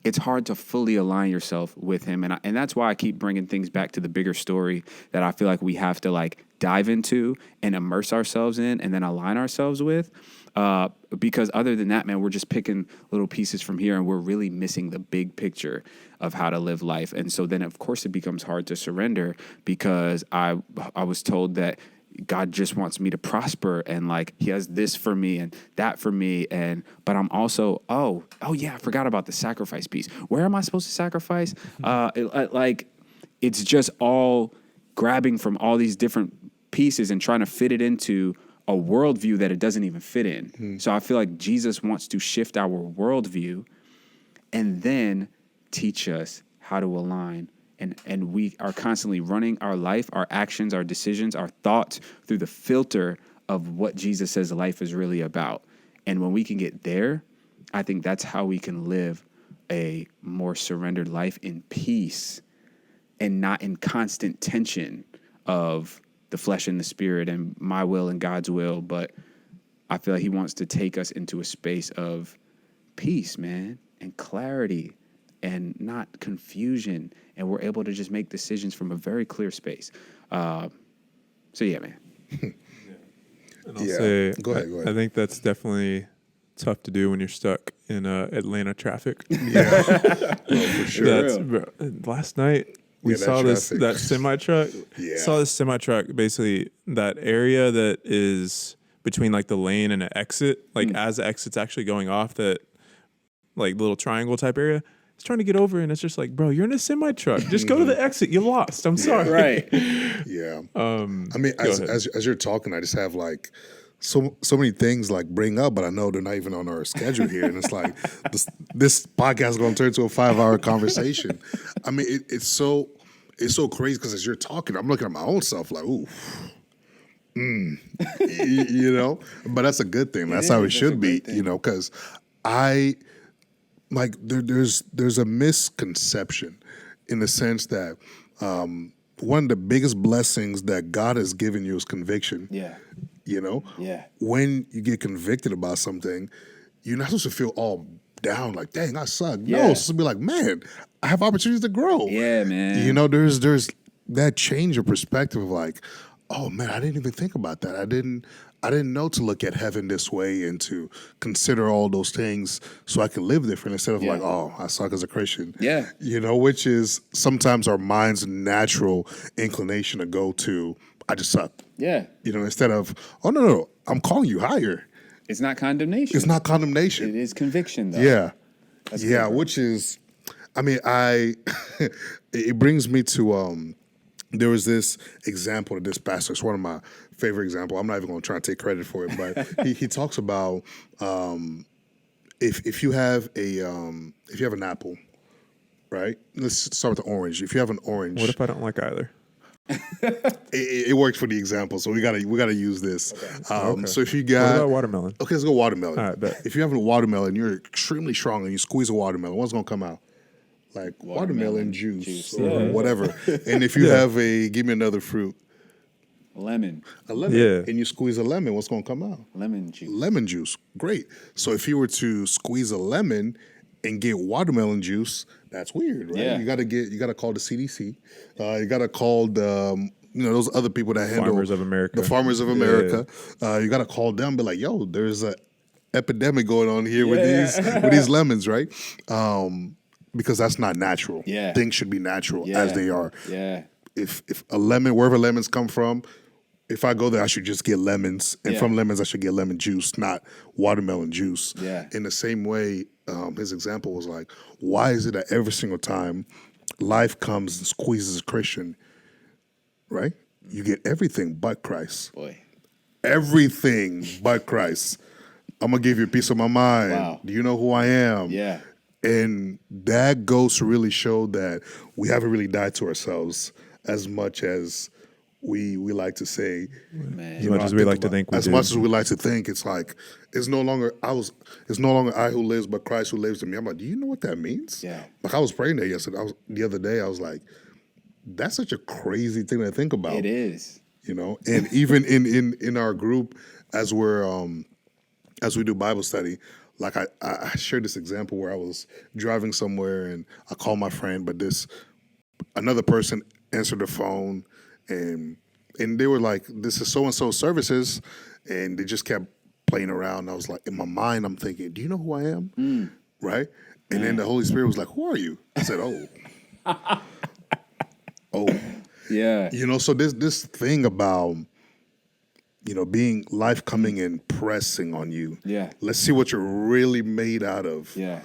it's hard to fully align yourself with him. And that's why I keep bringing things back to the bigger story that I feel like we have to like dive into and immerse ourselves in and then align ourselves with. Because other than that, man, we're just picking little pieces from here and we're really missing the big picture of how to live life. And so then, of course, it becomes hard to surrender because I was told that God just wants me to prosper and like he has this for me and that for me. But I'm also, oh yeah, I forgot about the sacrifice piece. Where am I supposed to sacrifice? It's just all grabbing from all these different pieces and trying to fit it into a worldview that it doesn't even fit in. So I feel like Jesus wants to shift our worldview and then teach us how to align. And we are constantly running our life, our actions, our decisions, our thoughts through the filter of what Jesus says life is really about. And when we can get there, I think that's how we can live a more surrendered life in peace and not in constant tension of the flesh and the spirit and my will and God's will. But I feel like he wants to take us into a space of peace, man, and clarity and not confusion. And we're able to just make decisions from a very clear space. So yeah, man. And I'll say, go ahead. I think that's definitely tough to do when you're stuck in Atlanta traffic. Yeah, for sure. Last night we saw that semi truck. Yeah. Saw this semi truck, basically that area that is between like the lane and an exit, like as the exit's actually going off, that like little triangle type area. It's trying to get over, and it's just like, bro, you're in a semi truck. Just go to the exit. You lost. I'm sorry. Right. Yeah. I mean, as you're talking, I just have like so many things like bring up, but I know they're not even on our schedule here, and it's like this podcast is going to turn into a 5-hour conversation. I mean, it's so crazy because as you're talking, I'm looking at my own self like, ooh. You know, but that's a good thing. That's how it should be, you know, because like there's a misconception in the sense that one of the biggest blessings that God has given you is conviction. Yeah. You know? Yeah. When you get convicted about something, you're not supposed to feel all down like, dang, I suck. No, Yeah. it's supposed to be like, man, I have opportunities to grow. Yeah, man. You know, there's that change of perspective of like, oh man, I didn't even think about that. I didn't know to look at heaven this way and to consider all those things so I can live different instead of Yeah. like, oh, I suck as a Christian. Yeah. You know, which is sometimes our mind's natural inclination to go to, I just suck. Yeah. You know, instead of, oh no, I'm calling you higher. It's not condemnation. It's not condemnation. It is conviction, though. Yeah. That's yeah, different. which is, I mean, it brings me to, there was this example of this pastor. It's one of my favorite examples. I'm not even going to try to take credit for it, but he talks about if you have an apple, right? Let's start with the orange. If you have an orange, What if I don't like either? it works for the example, so we gotta use this. Okay. So if you What got about watermelon? okay, let's go watermelon. All right, bet. If you have a watermelon, you're extremely strong, and you squeeze a watermelon, what's gonna come out? Like watermelon juice or whatever. And if you have give me another fruit, Lemon. a lemon, Yeah. and you squeeze a lemon, what's gonna come out? Lemon juice. Lemon juice. Great. So if you were to squeeze a lemon and get watermelon juice, that's weird, right? Yeah. You gotta call the CDC. You gotta call the those other people that handle Farmers of America. The Farmers of America. You gotta call them, be like, yo, there's a epidemic going on here with these lemons, right? Because that's not natural. Yeah. Things should be natural as they are. Yeah. If a lemon, wherever lemons come from, if I go there, I should just get lemons, and from lemons, I should get lemon juice, not watermelon juice. Yeah. In the same way, his example was like, why is it that every single time life comes and squeezes a Christian, right? You get everything but Christ. Boy. Everything but Christ. I'm gonna give you a piece of my mind. Wow. Do you know who I am? Yeah. And that goes to really show that we haven't really died to ourselves as much as we like to say. Man. As much as we like to think we as do. much as we like to think, it's like it's no longer I who lives, but Christ who lives in me. I'm like, do you know what that means? Yeah. Like I was praying that yesterday. The other day, I was like, that's such a crazy thing to think about. It is. You know, and even in our group as we do Bible study. Like I shared this example where I was driving somewhere and I called my friend, but another person answered the phone and they were like, this is so-and-so services, and they just kept playing around. I was like, in my mind, I'm thinking, do you know who I am? Right? And then the Holy Spirit was like, who are you? I said, oh. Yeah. You know, so this thing about being life coming and pressing on you. Yeah. Let's see what you're really made out of. Yeah.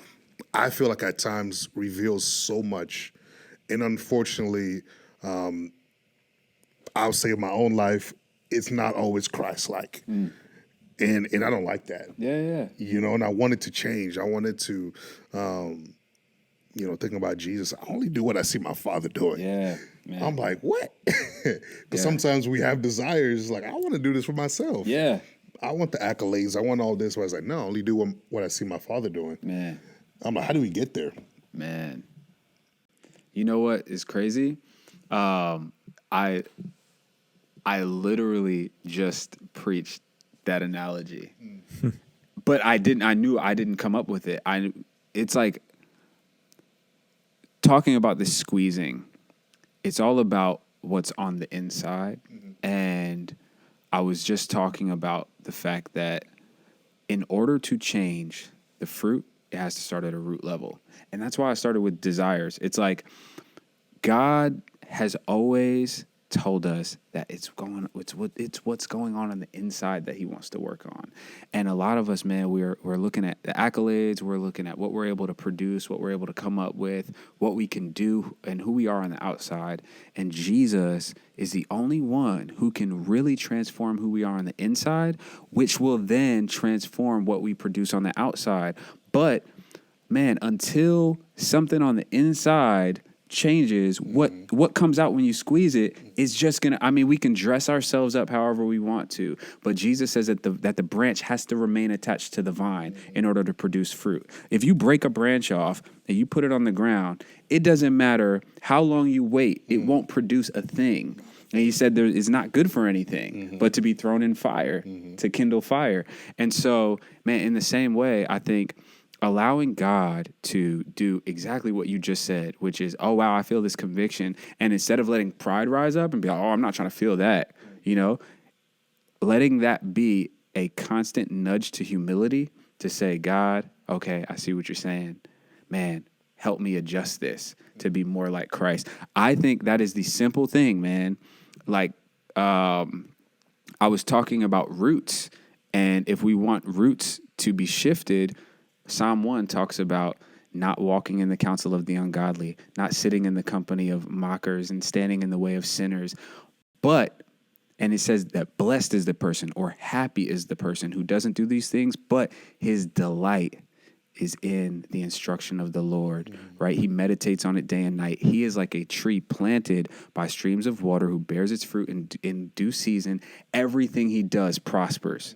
I feel like at times reveals so much. And unfortunately, I'll say in my own life, it's not always Christ-like. And I don't like that. Yeah. You know, and I wanted to change. I wanted to, thinking about Jesus, I only do what I see my Father doing. Yeah. Man. I'm like, what? Because sometimes we have desires like, I want to do this for myself. Yeah. I want the accolades. I want all this. But I was like, no, I only do what I see my Father doing. Man. I'm like, how do we get there? Man. You know what is crazy? I literally just preached that analogy. But I knew I didn't come up with it. It's like talking about this squeezing. It's all about what's on the inside. And I was just talking about the fact that in order to change the fruit, it has to start at a root level. And that's why I started with desires. It's like God has always told us that it's what's going on the inside that he wants to work on. And a lot of us, man, we're looking at the accolades, we're looking at what we're able to produce, what we're able to come up with, what we can do, and who we are on the outside. And Jesus is the only one who can really transform who we are on the inside, which will then transform what we produce on the outside. But man, until something on the inside changes, what comes out when you squeeze it is just gonna. I mean, we can dress ourselves up however we want to, but Jesus says that the branch has to remain attached to the vine in order to produce fruit. If you break a branch off and you put it on the ground, it doesn't matter how long you wait; it won't produce a thing. And he said there is not good for anything but to be thrown in fire, to kindle fire. And so, man, in the same way, I think allowing God to do exactly what you just said, which is, oh, wow, I feel this conviction. And instead of letting pride rise up and be like, oh, I'm not trying to feel that, letting that be a constant nudge to humility to say, God, okay, I see what you're saying. Man, help me adjust this to be more like Christ. I think that is the simple thing, man. Like, I was talking about roots, and if we want roots to be shifted, Psalm 1 talks about not walking in the counsel of the ungodly, not sitting in the company of mockers and standing in the way of sinners. And it says that blessed is the person, or happy is the person who doesn't do these things, but his delight is in the instruction of the Lord, right? He meditates on it day and night. He is like a tree planted by streams of water who bears its fruit in due season. Everything he does prospers.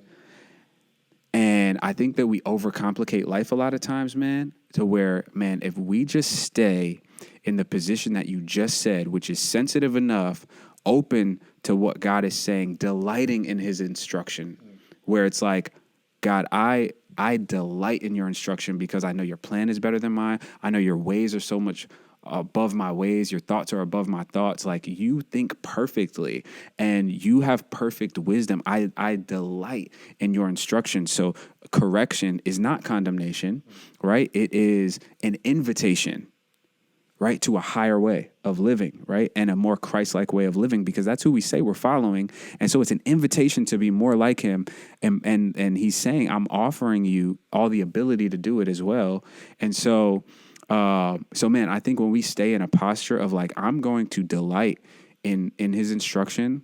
And I think that we overcomplicate life a lot of times, man, to where, man, if we just stay in the position that you just said, which is sensitive enough, open to what God is saying, delighting in his instruction, where it's like, God, I delight in your instruction because I know your plan is better than mine. I know your ways are so much above my ways. Your thoughts are above my thoughts. Like, you think perfectly and you have perfect wisdom. I delight in your instruction. So correction is not condemnation, right? It is an invitation, right, to a higher way of living, right, and a more Christ-like way of living, because that's who we say we're following. And so it's an invitation to be more like him. And he's saying, I'm offering you all the ability to do it as well. And so, man, I think when we stay in a posture of like, I'm going to delight in his instruction,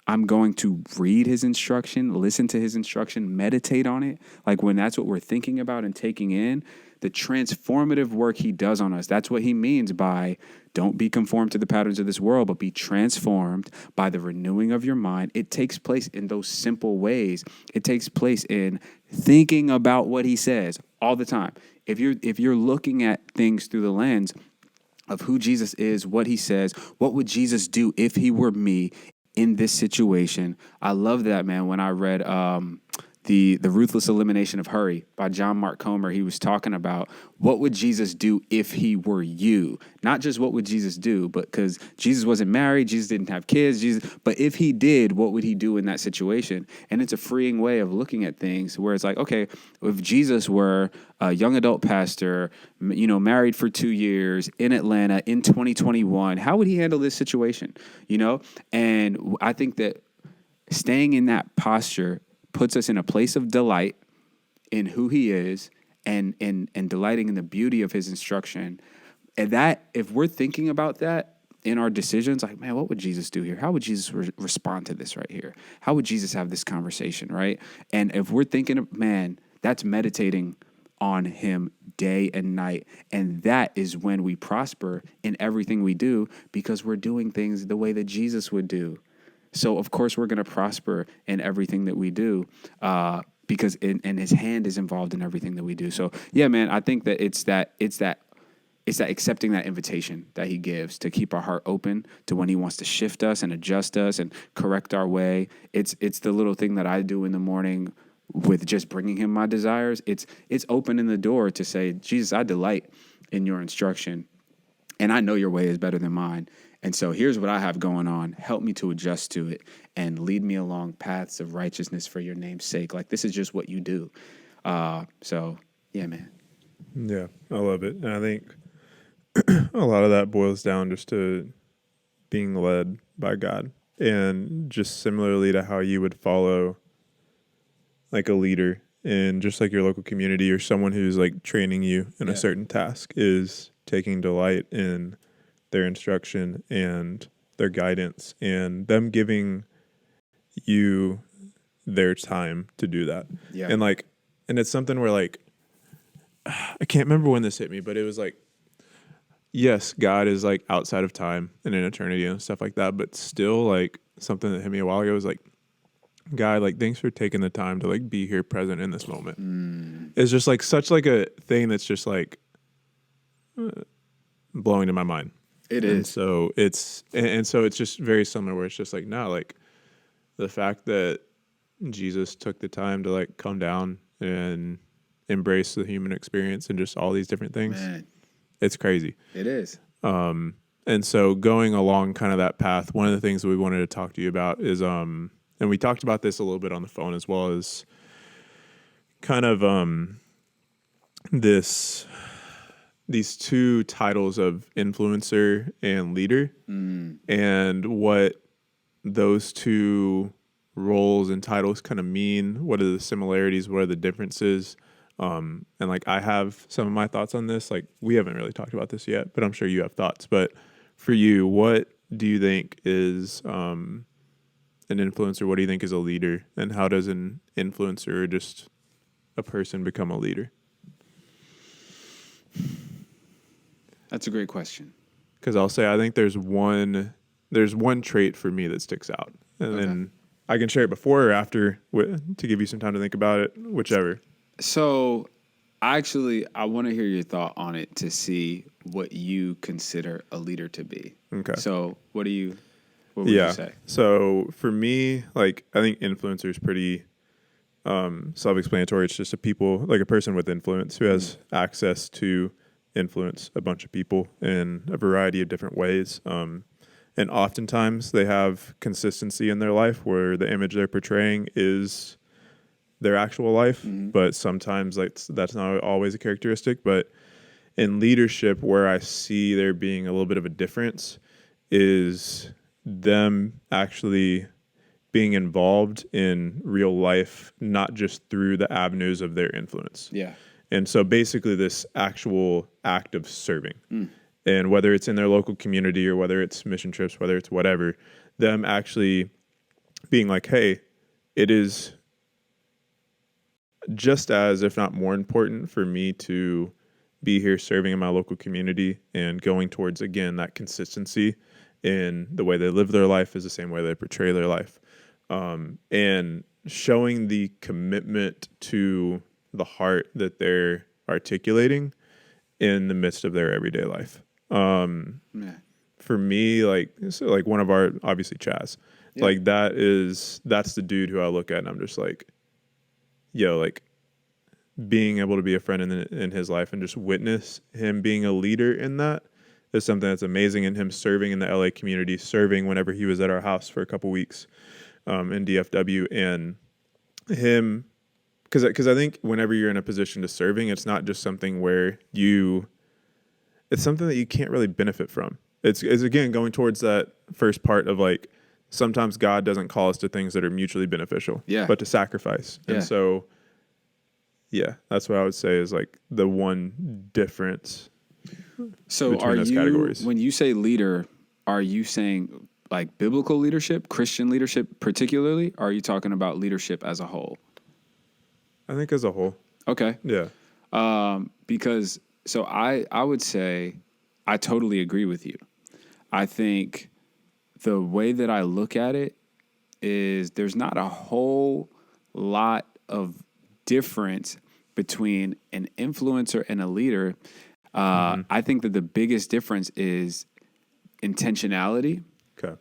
I'm going to read his instruction, listen to his instruction, meditate on it. Like, when that's what we're thinking about and taking in, the transformative work he does on us. That's what he means by don't be conformed to the patterns of this world, but be transformed by the renewing of your mind. It takes place in those simple ways. It takes place in thinking about what he says all the time. If you're looking at things through the lens of who Jesus is, what he says, what would Jesus do if he were me in this situation? I love that, man. When I read the Ruthless Elimination of Hurry by John Mark Comer, he was talking about what would Jesus do if he were you? Not just what would Jesus do, but because Jesus wasn't married, Jesus didn't have kids, but if he did, what would he do in that situation? And it's a freeing way of looking at things where it's like, okay, if Jesus were a young adult pastor, married for 2 years in Atlanta in 2021, how would he handle this situation? And I think that staying in that posture puts us in a place of delight in who he is and delighting in the beauty of his instruction. And that, if we're thinking about that in our decisions, like, man, what would Jesus do here? How would Jesus respond to this right here? How would Jesus have this conversation, right? And if we're thinking, man, that's meditating on him day and night. And that is when we prosper in everything we do, because we're doing things the way that Jesus would do. So, of course, we're going to prosper in everything that we do because his hand is involved in everything that we do. So, yeah, man, I think that it's that accepting that invitation that he gives to keep our heart open to when he wants to shift us and adjust us and correct our way. It's the little thing that I do in the morning with just bringing him my desires. It's opening the door to say, Jesus, I delight in your instruction, and I know your way is better than mine. And so here's what I have going on. Help me to adjust to it and lead me along paths of righteousness for your name's sake. Like, this is just what you do. So, yeah, man. Yeah, I love it. And I think a lot of that boils down just to being led by God. And just similarly to how you would follow like a leader in just like your local community or someone who's like training you in a certain task, is taking delight in their instruction and their guidance and them giving you their time to do that. Yeah. And it's something where like, I can't remember when this hit me, but it was like, yes, God is like outside of time and in eternity and stuff like that, but still like something that hit me a while ago was like, God, like thanks for taking the time to like be here present in this moment. It's just like such like a thing that's just like blowing to my mind. It And is. so so it's just very similar where it's just like, no, like the fact that Jesus took the time to like come down and embrace the human experience and just all these different things. Man, It's crazy. it is. And so going along kind of that path, one of the things that we wanted to talk to you about is, and we talked about this a little bit on the phone as well, as kind of these two titles of influencer and leader, and what those two roles and titles kind of mean. What are the similarities? What are the differences? And like I have some of my thoughts on this. Like we haven't really talked about this yet, but I'm sure you have thoughts. But for you, what do you think is an influencer? What do you think is a leader? And how does an influencer or just a person become a leader? That's a great question. Because I'll say I think there's one trait for me that sticks out, and then I can share it before or after to give you some time to think about it, whichever. So, I want to hear your thought on it to see what you consider a leader to be. Okay. So, what would you say? So for me, like I think influencer is pretty self-explanatory. It's just a person with influence who has access to influence a bunch of people in a variety of different ways. And oftentimes they have consistency in their life where the image they're portraying is their actual life, but sometimes that's not always a characteristic. But in leadership, where I see there being a little bit of a difference is them actually being involved in real life, not just through the avenues of their influence. Yeah. And so basically this actual act of serving, and whether it's in their local community or whether it's mission trips, whether it's whatever, them actually being like, hey, it is just as, if not more important for me to be here serving in my local community and going towards, again, that consistency in the way they live their life is the same way they portray their life. And showing the commitment to the heart that they're articulating in the midst of their everyday life. For me, like one of our, obviously Chaz, like that's the dude who I look at and I'm just like, yo, like being able to be a friend in his life and just witness him being a leader in that is something that's amazing. And him serving in the LA community, serving whenever he was at our house for a couple weeks in DFW, and him, because I think whenever you're in a position to serving, it's not just something where it's something that you can't really benefit from. It's again going towards that first part of like, sometimes God doesn't call us to things that are mutually beneficial, but to sacrifice. And so, that's what I would say is like the one difference. So are you, categories. When you say leader, are you saying like biblical leadership, Christian leadership particularly? Or are you talking about leadership as a whole? I think as a whole. Okay. Yeah. Because so I would say I totally agree with you. I think the way that I look at it is there's not a whole lot of difference between an influencer and a leader. I think that the biggest difference is intentionality. Okay.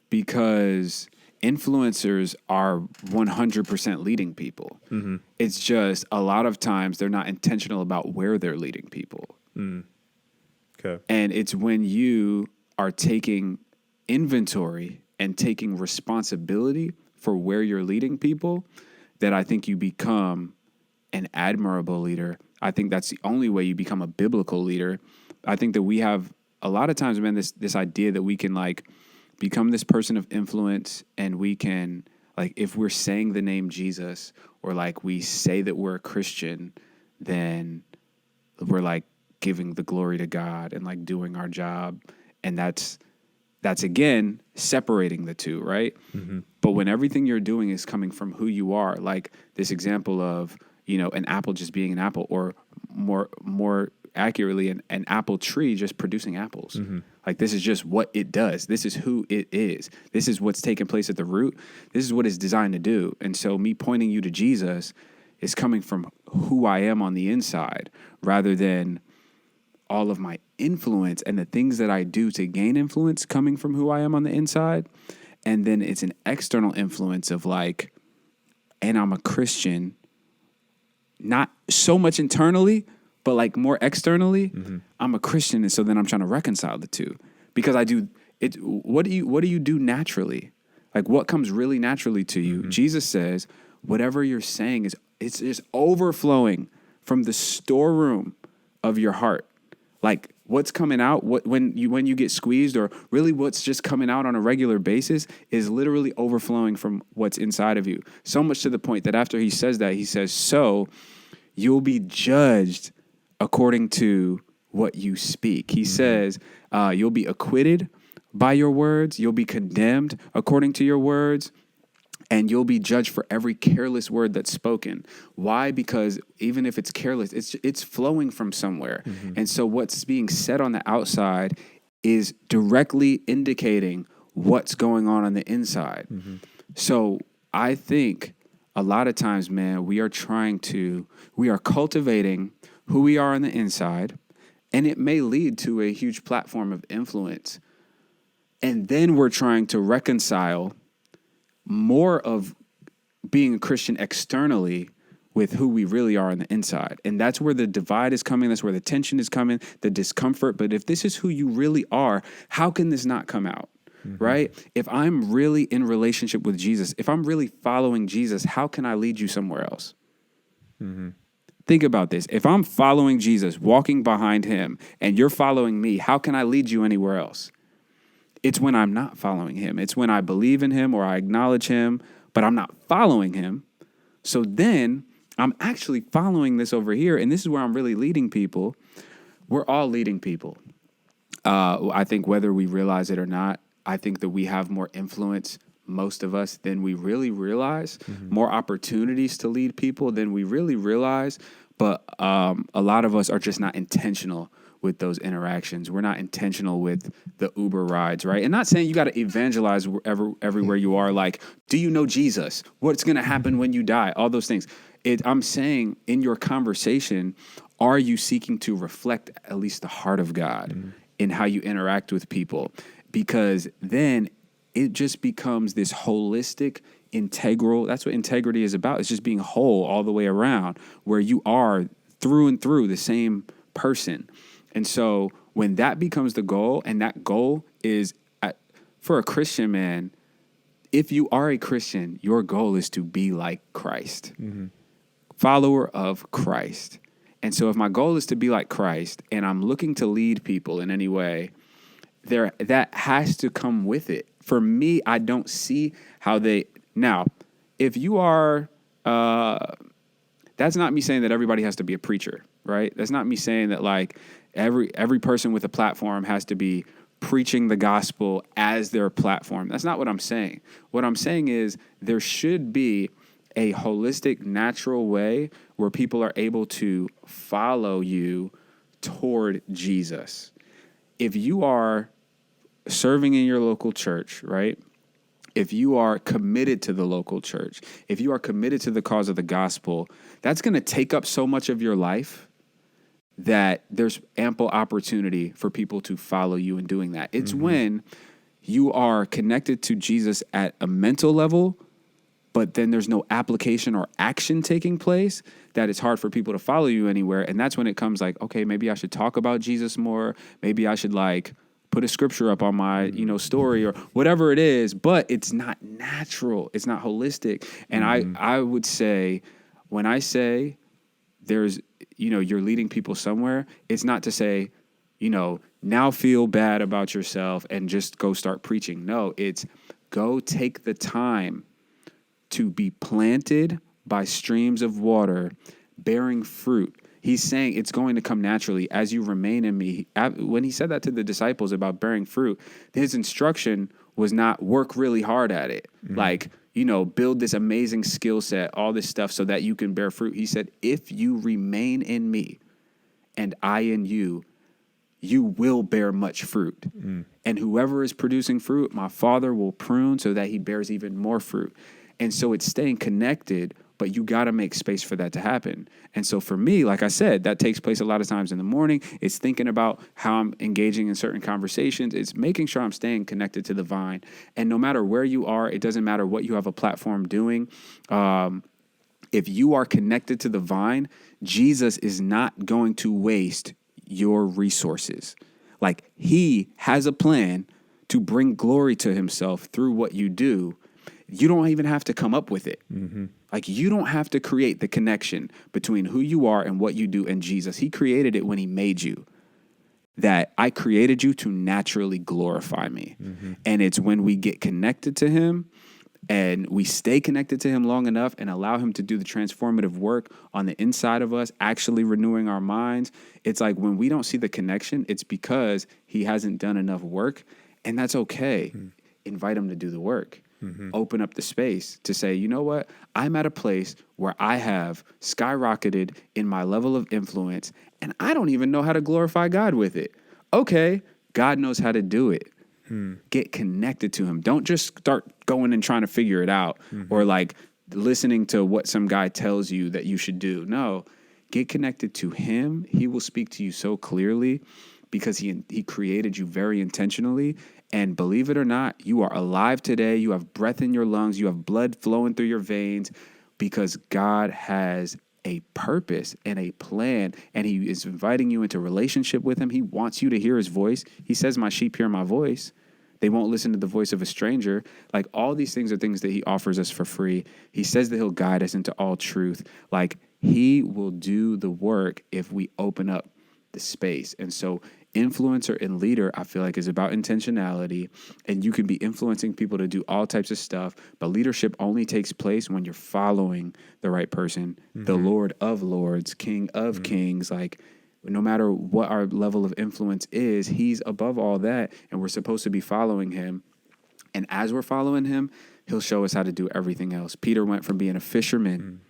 Because influencers are 100% leading people. It's just a lot of times they're not intentional about where they're leading people. Okay. And it's when you are taking inventory and taking responsibility for where you're leading people that I think you become an admirable leader. I think that's the only way you become a biblical leader. I think that we have a lot of times, man, this idea that we can like become this person of influence, and we can, like, if we're saying the name Jesus or like we say that we're a Christian, then we're like giving the glory to God and like doing our job. And that's again, separating the two, right? But when everything you're doing is coming from who you are, like this example of, an apple just being an apple, or more accurately an apple tree just producing apples. Like, this is just what it does. This is who it is. This is what's taking place at the root. This is what it's designed to do. And so me pointing you to Jesus is coming from who I am on the inside rather than all of my influence and the things that I do to gain influence coming from who I am on the inside. And then it's an external influence of like, and I'm a Christian, not so much internally, but like more externally. I'm a Christian, and so then I'm trying to reconcile the two because I do it. What do you do naturally? Like, what comes really naturally to you? Jesus says, whatever you're saying it's just overflowing from the storeroom of your heart. Like, what's coming out, when you get squeezed, or really what's just coming out on a regular basis is literally overflowing from what's inside of you. So much to the point that after he says that, he says, so you'll be judged according to what you speak. He says, you'll be acquitted by your words. You'll be condemned according to your words. And you'll be judged for every careless word that's spoken. Why? Because even if it's careless, it's flowing from somewhere. And so what's being said on the outside is directly indicating what's going on the inside. So I think a lot of times, man, we are cultivating who we are on the inside, and it may lead to a huge platform of influence. And then we're trying to reconcile more of being a Christian externally with who we really are on the inside. And that's where the divide is coming. That's where the tension is coming, the discomfort. But if this is who you really are, how can this not come out? Right? If I'm really in relationship with Jesus, if I'm really following Jesus, how can I lead you somewhere else? Think about this. If I'm following Jesus, walking behind him, and you're following me, how can I lead you anywhere else? It's when I'm not following him. It's when I believe in him or I acknowledge him, but I'm not following him. So then I'm actually following this over here, and this is where I'm really leading people. We're all leading people. I think whether we realize it or not, I think that we have more influence, most of us, than we really realize, more opportunities to lead people than we really realize. But a lot of us are just not intentional with those interactions. We're not intentional with the Uber rides, right? And not saying you got to evangelize everywhere you are. Like, do you know Jesus? What's going to happen when you die? All those things. I'm saying in your conversation, are you seeking to reflect at least the heart of God in how you interact with people? Because then it just becomes this holistic, integral. That's what integrity is about. It's just being whole all the way around, where you are through and through the same person. And so when that becomes the goal, and that goal is for a Christian, man, if you are a Christian, your goal is to be like Christ, follower of Christ. And so if my goal is to be like Christ and I'm looking to lead people in any way, that has to come with it. For me, I don't see how now, if you are, that's not me saying that everybody has to be a preacher, right? That's not me saying that like every person with a platform has to be preaching the gospel as their platform. That's not what I'm saying. What I'm saying is there should be a holistic, natural way where people are able to follow you toward Jesus. If you are serving in your local church, right? If you are committed to the local church, if you are committed to the cause of the gospel, that's going to take up so much of your life that there's ample opportunity for people to follow you in doing that. It's when you are connected to Jesus at a mental level, but then there's no application or action taking place, that it's hard for people to follow you anywhere. And that's when it comes like, okay, maybe I should talk about Jesus more. Maybe I should like put a scripture up on my, story or whatever it is, but it's not natural. It's not holistic. And I would say, when I say there's, you're leading people somewhere, it's not to say, now feel bad about yourself and just go start preaching. No, it's go take the time to be planted by streams of water, bearing fruit. He's saying it's going to come naturally as you remain in me. When he said that to the disciples about bearing fruit, his instruction was not work really hard at it. Like, build this amazing skill set, all this stuff so that you can bear fruit. He said, if you remain in me and I in you, you will bear much fruit. And whoever is producing fruit, my Father will prune so that he bears even more fruit. And so it's staying connected, but you got to make space for that to happen. And so for me, like I said, that takes place a lot of times in the morning. It's thinking about how I'm engaging in certain conversations. It's making sure I'm staying connected to the vine. And no matter where you are, it doesn't matter what you have a platform doing. If you are connected to the vine, Jesus is not going to waste your resources. Like, he has a plan to bring glory to himself through what you do. You don't even have to come up with it. Like, you don't have to create the connection between who you are and what you do and Jesus. He created it when he made you. That I created you to naturally glorify me. And it's when we get connected to him and we stay connected to him long enough and allow him to do the transformative work on the inside of us, actually renewing our minds. It's like when we don't see the connection, it's because he hasn't done enough work, and that's okay. Invite him to do the work. Open up the space to say, you know what? I'm at a place where I have skyrocketed in my level of influence, and I don't even know how to glorify God with it. Okay, God knows how to do it. Get connected to him. Don't just start going and trying to figure it out or like listening to what some guy tells you that you should do. No, get connected to him. He will speak to you so clearly because he created you very intentionally. And believe it or not, you are alive today. You have breath in your lungs. You have blood flowing through your veins because God has a purpose and a plan, and he is inviting you into relationship with him. He wants you to hear his voice. He says, my sheep hear my voice. They won't listen to the voice of a stranger. Like, all these things are things that he offers us for free. He says that he'll guide us into all truth. Like, he will do the work if we open up the space. And so influencer and leader, I feel like, is about intentionality, and you can be influencing people to do all types of stuff, but leadership only takes place when you're following the right person, the Lord of Lords, King of Kings. Like, no matter what our level of influence is, he's above all that, and we're supposed to be following him. And as we're following him, he'll show us how to do everything else. Peter went from being a fisherman,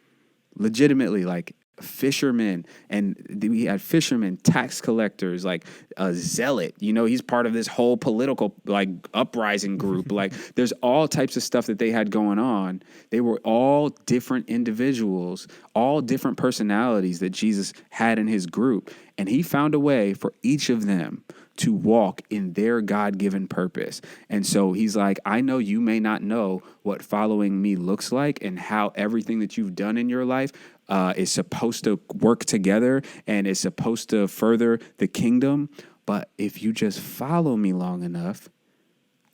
legitimately, like, fishermen, and we had fishermen, tax collectors, like a zealot. You know, he's part of this whole political like uprising group. Like, there's all types of stuff that they had going on. They were all different individuals, all different personalities that Jesus had in his group, and he found a way for each of them to walk in their God-given purpose. And so he's like, I know you may not know what following me looks like and how everything that you've done in your life is supposed to work together and is supposed to further the kingdom. But if you just follow me long enough,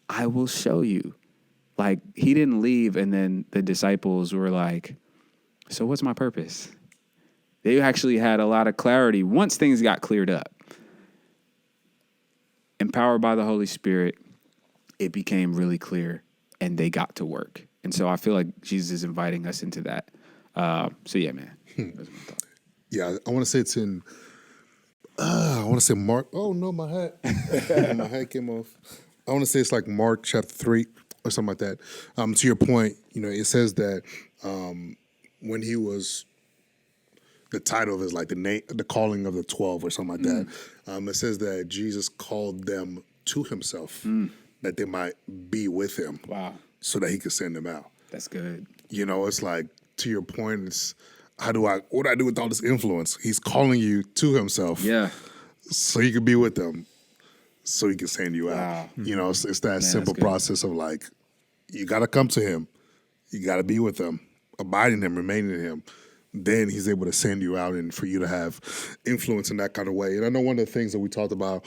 I will show you. Like, he didn't leave and then the disciples were like, so what's my purpose? They actually had a lot of clarity once things got cleared up. Empowered by the Holy Spirit, it became really clear and they got to work. And so I feel like Jesus is inviting us into that. So yeah, man. That's my thought. Yeah, I want to say it's in, I want to say Mark. Oh, no, my hat. My hat came off. I want to say it's like Mark chapter 3 or something like that. To your point, you know, it says that when he was, the title is like the calling of the 12 or something like that. It says that Jesus called them to himself that they might be with him. Wow. So that he could send them out. That's good. You know, it's like, to your point, it's what do I do with all this influence? He's calling you to himself. Yeah. So you can be with them, so he can send you out. Wow. You know, it's that simple process of like, you got to come to him. You got to be with him, abide in him, remain in him. Then he's able to send you out and for you to have influence in that kind of way. And I know one of the things that we talked about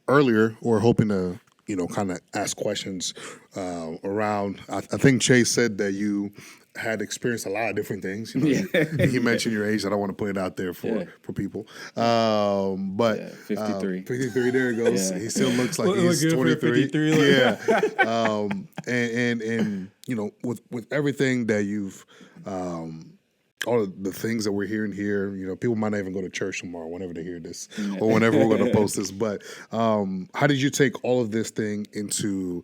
earlier, or hoping to, you know, kind of ask questions around, I think Chase said that you had experienced a lot of different things. You know, he mentioned your age. I don't want to put it out there for people. But 53. 53, there it goes. He still looks like he's 23. 53, Yeah. And you know, with everything that you've all of the things that we're hearing here, you know, people might not even go to church tomorrow whenever they hear this or whenever we're going to post this. But how did you take all of this thing into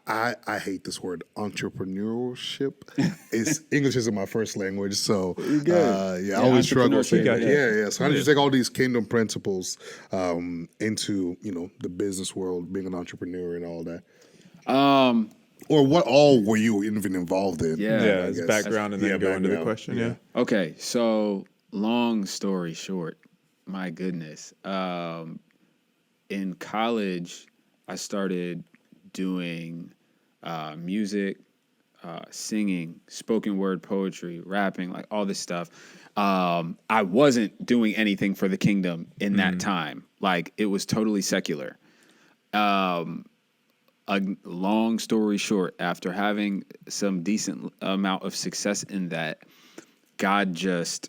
I hate this word entrepreneurship. English isn't my first language, so I always struggle saying that. Yeah. So how did you take all these kingdom principles into the business world, being an entrepreneur and all that? Or what all were you even involved in? Yeah, as background and then go into the question. Yeah. Okay, so long story short, my goodness. In college, I started doing music, singing, spoken word poetry, rapping, like all this stuff. I wasn't doing anything for the kingdom in that time. Like it was totally secular. A long story short, after having some decent amount of success in that, God just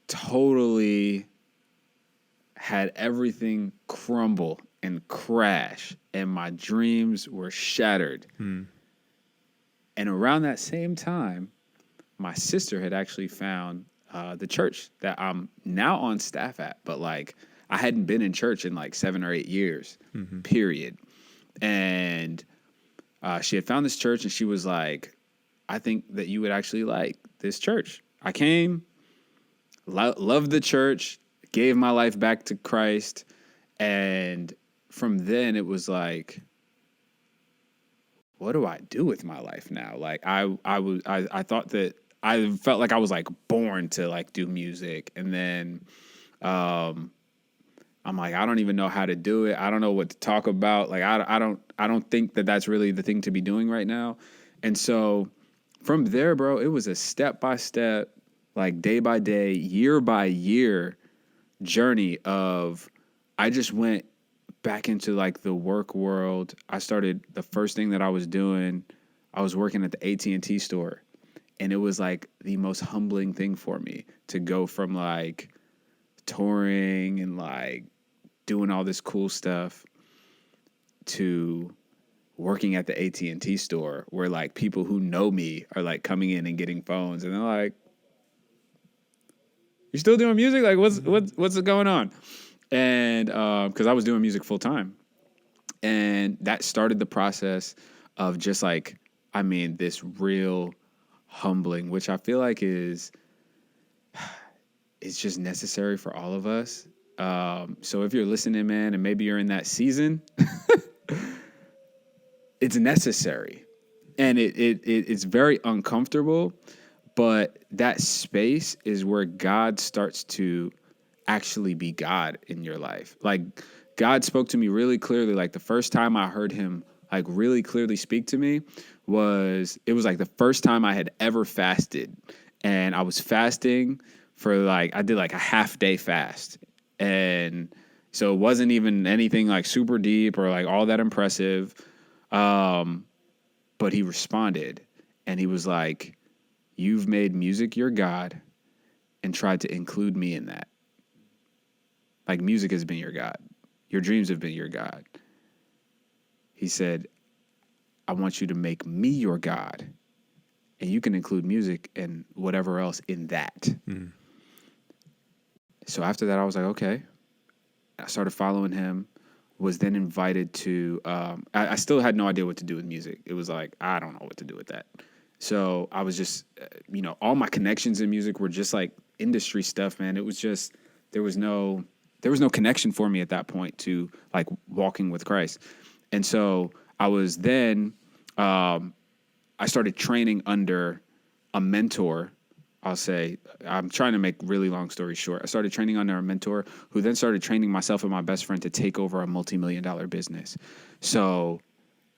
totally had everything crumble and crash, and my dreams were shattered. And around that same time, my sister had actually found the church that I'm now on staff at, but like I hadn't been in church in like 7 or 8 years, period. And she had found this church, and she was like, I think that you would actually like this church. I came, loved the church, gave my life back to Christ. And from then it was like, what do I do with my life now? Like I thought that I felt like I was like born to like do music. And then I'm like, I don't even know how to do it. I don't know what to talk about. Like, I don't think that that's really the thing to be doing right now. And so from there, bro, it was a step by step, like day by day, year by year journey of, I just went back into like the work world. The first thing that I was doing, I was working at the AT&T store. And it was like the most humbling thing for me to go from like touring and like doing all this cool stuff to working at the AT&T store where like people who know me are like coming in and getting phones and they're like, "You're still doing music? Like what's going on?" And because I was doing music full time. And that started the process of just like, I mean, this real humbling, which I feel like is just necessary for all of us. So if you're listening, man, and maybe you're in that season, it's necessary. And it's very uncomfortable, but that space is where God starts to actually be God in your life. Like God spoke to me really clearly. Like the first time I heard him like really clearly speak to me it was like the first time I had ever fasted. And I was fasting for like, I did like a half day fast. And so it wasn't even anything like super deep or like all that impressive. But he responded and he was like, "You've made music your God and tried to include me in that. Like music has been your God. Your dreams have been your God." He said, "I want you to make me your God and you can include music and whatever else in that." So after that, I was like, okay. I started following him, was then invited to, I still had no idea what to do with music. It was like, I don't know what to do with that. So I was just, all my connections in music were just like industry stuff, man. It was just, there was no connection for me at that point to like walking with Christ. And so I was then, I started training under a mentor. I'll say, I'm trying to make really long story short. I started training under a mentor who then started training myself and my best friend to take over a multi-million-dollar business. So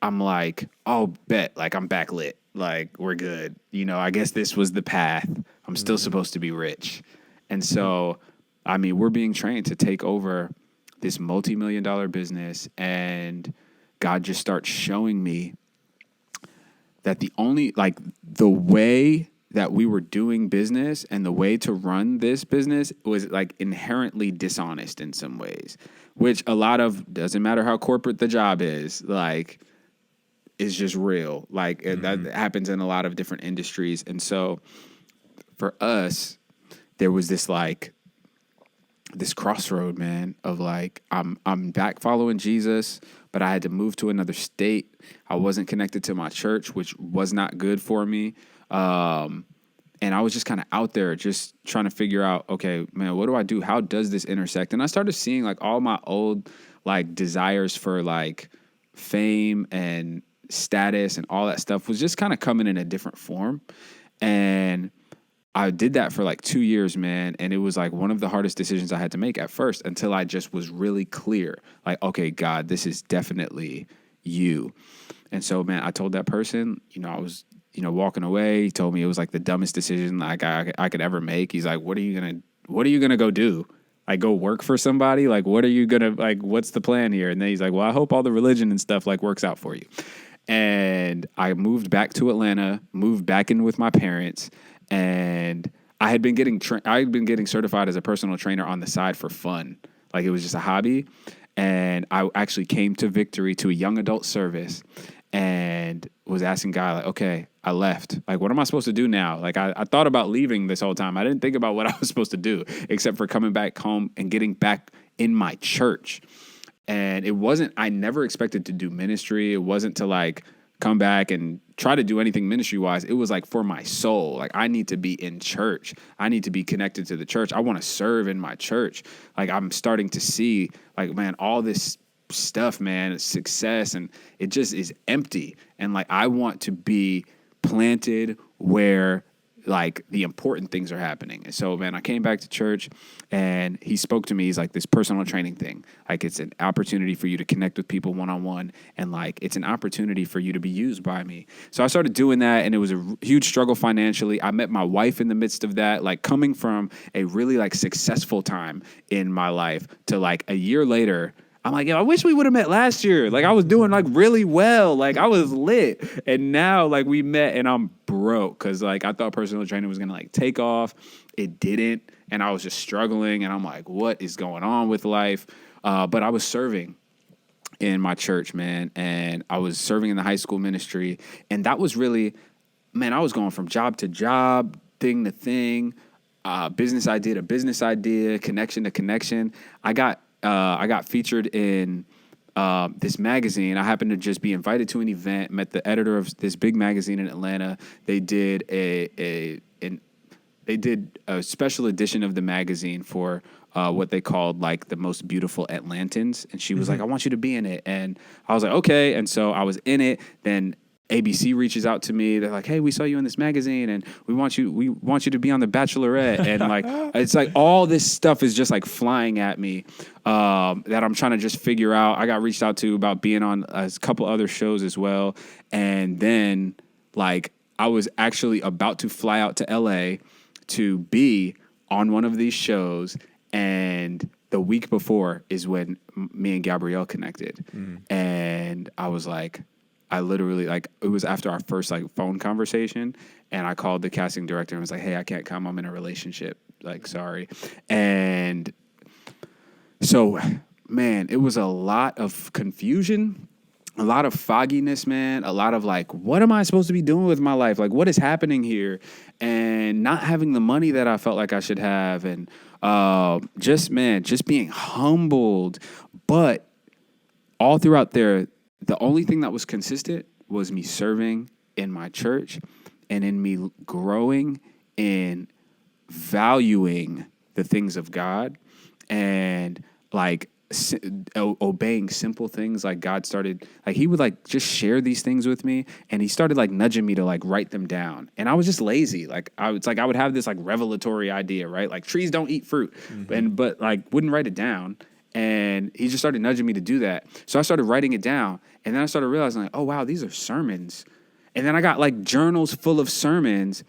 I'm like, oh, bet, like I'm backlit. Like we're good. I guess this was the path. I'm still supposed to be rich. And so, I mean, we're being trained to take over this multi-million-dollar business, and God just starts showing me that the way that we were doing business and the way to run this business was like inherently dishonest in some ways, which a lot of, doesn't matter how corporate the job is, like is just real. Like that happens in a lot of different industries. And so for us, there was this crossroad, man, of like, I'm back following Jesus, but I had to move to another state. I wasn't connected to my church, which was not good for me. And I was just kind of out there just trying to figure out, okay, man, what do I do? How does this intersect? And I started seeing like all my old like desires for like fame and status and all that stuff was just kind of coming in a different form. And I did that for like 2 years, man. And it was like one of the hardest decisions I had to make at first until I just was really clear. Like, okay, God, this is definitely you. And so, man, I told that person, I was, walking away. He told me it was like the dumbest decision like I could ever make. He's like, what are you going to go do? Like go work for somebody? Like, what are you going to, like, what's the plan here? And then he's like, well, I hope all the religion and stuff like works out for you. And I moved back to Atlanta, moved back in with my parents. And I had been getting certified as a personal trainer on the side for fun. Like it was just a hobby. And I actually came to Victory to a young adult service and was asking God, like, okay, I left. Like, what am I supposed to do now? Like, I thought about leaving this whole time. I didn't think about what I was supposed to do except for coming back home and getting back in my church. And I never expected to do ministry. It wasn't to like come back and try to do anything ministry wise. It was like for my soul. Like I need to be in church. I need to be connected to the church. I want to serve in my church. Like I'm starting to see like, man, all this stuff, man, success, and it just is empty. And like, I want to be planted where like the important things are happening. And so, man, I came back to church and he spoke to me. He's like, this personal training thing, like it's an opportunity for you to connect with people one-on-one. And like, it's an opportunity for you to be used by me. So I started doing that and it was a huge struggle financially. I met my wife in the midst of that, like coming from a really like successful time in my life to like a year later, I'm like, yo, I wish we would have met last year. Like I was doing like really well. Like I was lit. And now like we met and I'm broke. Cause like I thought personal training was going to like take off. It didn't. And I was just struggling. And I'm like, what is going on with life? But I was serving in my church, man. And I was serving in the high school ministry. And that was really, man, I was going from job to job, thing to thing, business idea to business idea, connection to connection. I got featured in this magazine. I happened to just be invited to an event, met the editor of this big magazine in Atlanta. They did a special edition of the magazine for what they called like the most beautiful Atlantans. And she was like, I want you to be in it. And I was like, okay. And so I was in it. Then ABC reaches out to me. They're like, hey, we saw you in this magazine and we want you to be on The Bachelorette. And like, it's like all this stuff is just like flying at me that I'm trying to just figure out. I got reached out to about being on a couple other shows as well. And then like, I was actually about to fly out to LA to be on one of these shows. And the week before is when me and Gabrielle connected. And I was like, I literally, like, it was after our first, like, phone conversation, and I called the casting director and was like, hey, I can't come. I'm in a relationship. Like, sorry. And so, man, it was a lot of confusion, a lot of fogginess, man, a lot of, like, what am I supposed to be doing with my life? Like, what is happening here? And not having the money that I felt like I should have, and just being humbled. But all throughout there, the only thing that was consistent was me serving in my church and in me growing in valuing the things of God and like obeying simple things. Like God started, like he would like just share these things with me and he started like nudging me to like write them down. And I was just lazy. Like I would have this like revelatory idea, right? Like trees don't eat fruit, but like wouldn't write it down. And he just started nudging me to do that. So I started writing it down. And then I started realizing, like, oh, wow, these are sermons. And then I got, like, journals full of sermons.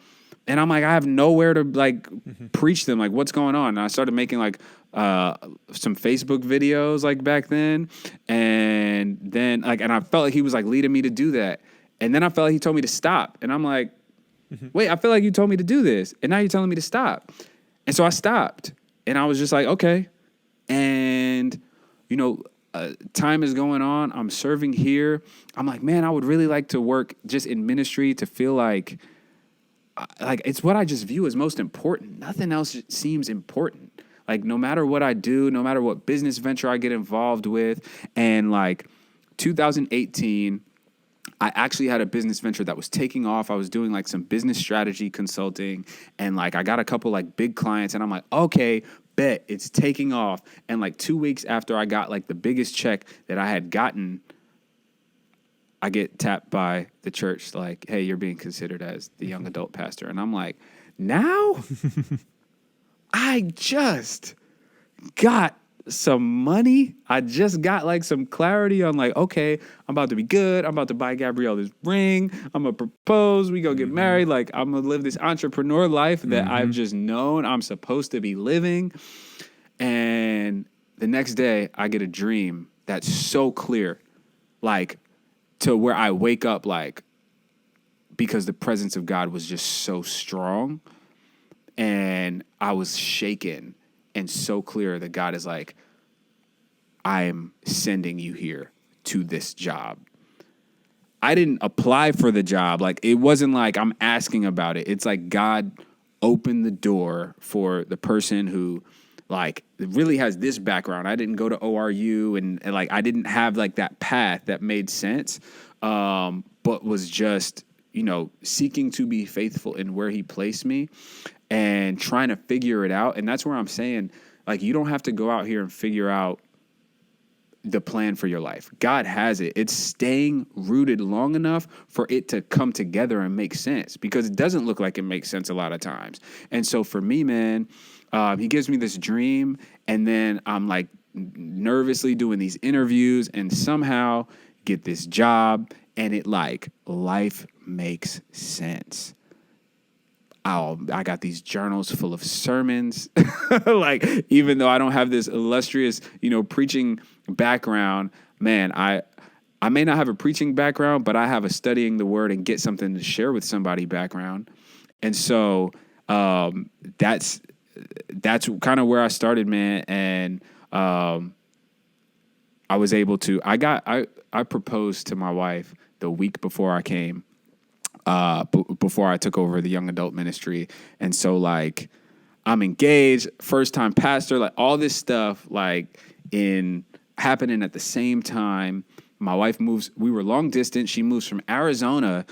And I'm like, I have nowhere to, like, preach them. Like, what's going on? And I started making, like, some Facebook videos, like, back then. And then, like, and I felt like he was, like, leading me to do that. And then I felt like he told me to stop. And I'm like, wait, I feel like you told me to do this. And now you're telling me to stop. And so I stopped. And I was just like, okay. And, time is going on. I'm serving here. I'm like, man, I would really like to work just in ministry to feel like it's what I just view as most important. Nothing else seems important. Like no matter what I do, no matter what business venture I get involved with, and like 2018, I actually had a business venture that was taking off. I was doing like some business strategy consulting, and like I got a couple like big clients, and I'm like, okay, bet it's taking off. And like 2 weeks after I got like the biggest check that I had gotten, I get tapped by the church like, hey, you're being considered as the young adult pastor. And I'm like, now I just got some money. I just got like some clarity on like, okay, I'm about to be good. I'm about to buy Gabrielle this ring. I'm going to propose. We go get married. Like, I'm going to live this entrepreneur life that I've just known I'm supposed to be living. And the next day I get a dream that's so clear, like to where I wake up like, because the presence of God was just so strong and I was shaken. And so clear that God is like, I am sending you here to this job. I didn't apply for the job. Like, it wasn't like I'm asking about it. It's like God opened the door for the person who like really has this background. I didn't go to ORU and like I didn't have like that path that made sense, but was just, you know, seeking to be faithful in where he placed me and trying to figure it out. And that's where I'm saying, like, you don't have to go out here and figure out the plan for your life. God has it. It's staying rooted long enough for it to come together and make sense, because it doesn't look like it makes sense a lot of times. And so for me, man, he gives me this dream, and then I'm like nervously doing these interviews and somehow get this job, and it like life makes sense. I got these journals full of sermons. Like, even though I don't have this illustrious, you know, preaching background, man, I may not have a preaching background, but I have a studying the word and get something to share with somebody background. And so that's kind of where I started, man. And I was able to, I proposed to my wife the week before I came. Before I took over the young adult ministry. And so like I'm engaged, first time pastor, like all this stuff like happening at the same time. My wife moves, we were long distance. She moves from Arizona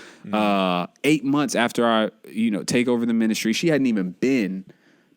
8 months after I, you know, take over the ministry. She hadn't even been,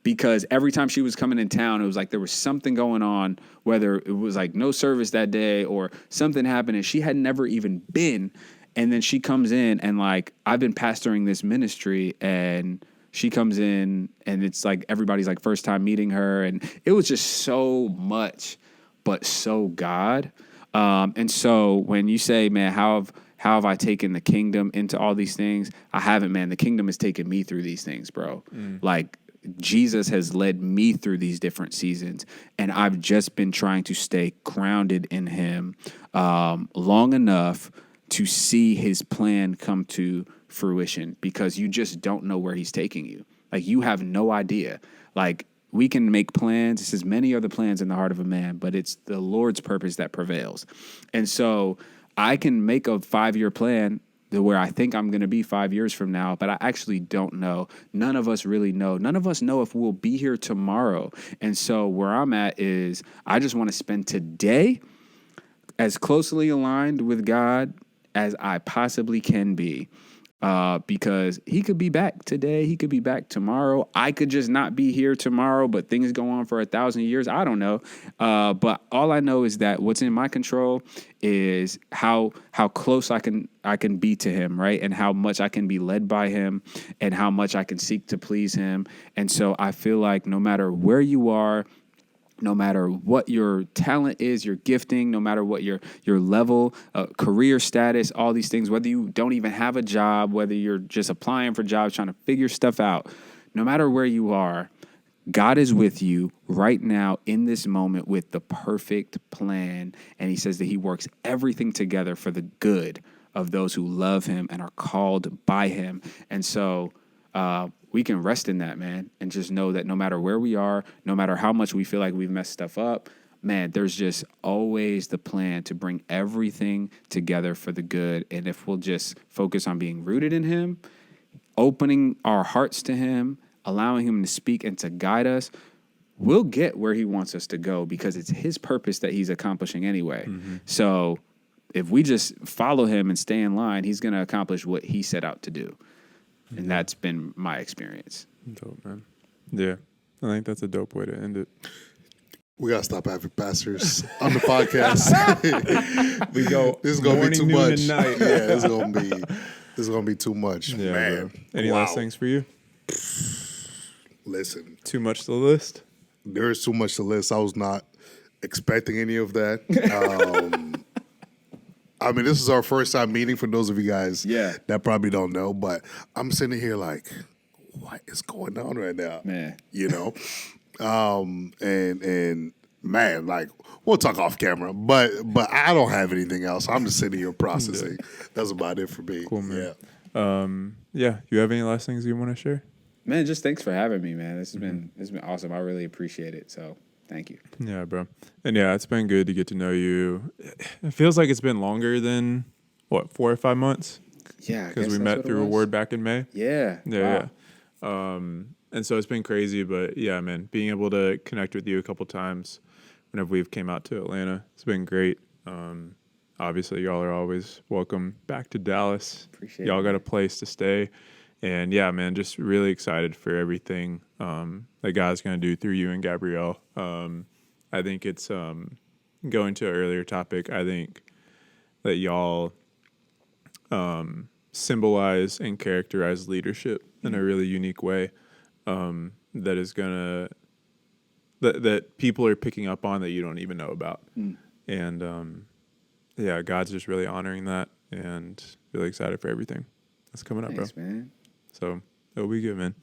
because every time she was coming in town, it was like there was something going on, whether it was like no service that day or something happened, and she had never even been. And then she comes in, and like, I've been pastoring this ministry, and she comes in, and it's like everybody's like first time meeting her. And it was just so much, but so God. And so when you say, man, how have I taken the kingdom into all these things? I haven't, man. The kingdom has taken me through these things, bro. Like, Jesus has led me through these different seasons, and I've just been trying to stay grounded in him long enough to see his plan come to fruition, because you just don't know where he's taking you. Like, you have no idea. Like, we can make plans. It says many are the plans in the heart of a man, but it's the Lord's purpose that prevails. And so I can make a 5-year plan to where I think I'm going to be 5 years from now, but I actually don't know. None of us really know. None of us know if we'll be here tomorrow. And so where I'm at is I just want to spend today as closely aligned with God as I possibly can be, because he could be back today. He could be back tomorrow. I could just not be here tomorrow, but things go on for 1,000 years. I don't know. But all I know is that what's in my control is how close I can be to him, right? And how much I can be led by him, and how much I can seek to please him. And so I feel like no matter where you are, no matter what your talent is, your gifting, no matter what your level, career status, all these things, whether you don't even have a job, whether you're just applying for jobs, trying to figure stuff out, no matter where you are, God is with you right now in this moment with the perfect plan. And he says that he works everything together for the good of those who love him and are called by him. And so we can rest in that, man, and just know that no matter where we are, no matter how much we feel like we've messed stuff up, man, there's just always the plan to bring everything together for the good. And if we'll just focus on being rooted in him, opening our hearts to him, allowing him to speak and to guide us, we'll get where he wants us to go, because it's his purpose that he's accomplishing anyway. So if we just follow him and stay in line, he's going to accomplish what he set out to do. And that's been my experience. Dope, man. Yeah. I think that's a dope way to end it. We gotta stop having pastors on the podcast. We go. This is gonna be too morning, much. noon, and night. Yeah, this is gonna be too much. Yeah, Man. bro. Any last things for you? Listen, Too much to list? there is too much to list. I was not expecting any of that. I mean, this is our first time meeting for those of you guys that probably don't know, but I'm sitting here like, what is going on right now? Man. You know? And man, like, we'll talk off camera, but I don't have anything else. I'm just sitting here processing. That's about it for me. Cool, man. Yeah. You have any last things you want to share? Man, just thanks for having me, man. This has been awesome. I really appreciate it. So thank you. Yeah, bro. And yeah, it's been good to get to know you. It feels like it's been longer than, 4 or 5 months? Yeah. Because we met through Award back in May. Yeah. Yeah. And so it's been crazy, but yeah, man, being able to connect with you a couple times whenever we've came out to Atlanta, it's been great. Obviously, y'all are always welcome back to Dallas. Appreciate y'all it, got a man. place to stay. And yeah, man, just really excited for everything that God's going to do through you and Gabrielle. I think it's going to an earlier topic. I think that y'all symbolize and characterize leadership in a really unique way that is gonna that people are picking up on that you don't even know about. And yeah, God's just really honoring that, and really excited for everything that's coming up, Thanks, bro. man. So it'll be good, man.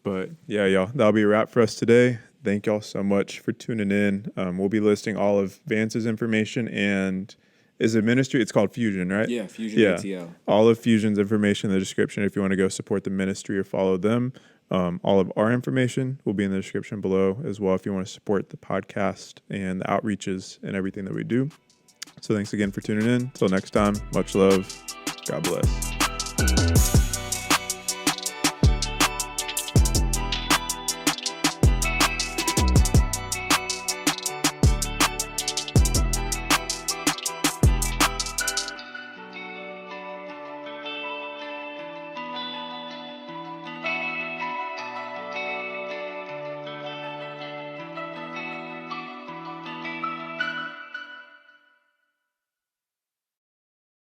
But yeah, y'all, that'll be a wrap for us today. Thank y'all so much for tuning in. We'll be listing all of Vance's information and is it ministry? It's called Fusion, right? Yeah, Fusion ATL. All of Fusion's information in the description if you want to go support the ministry or follow them. All of our information will be in the description below as well if you want to support the podcast and the outreaches and everything that we do. So thanks again for tuning in. Until next time, much love. God bless.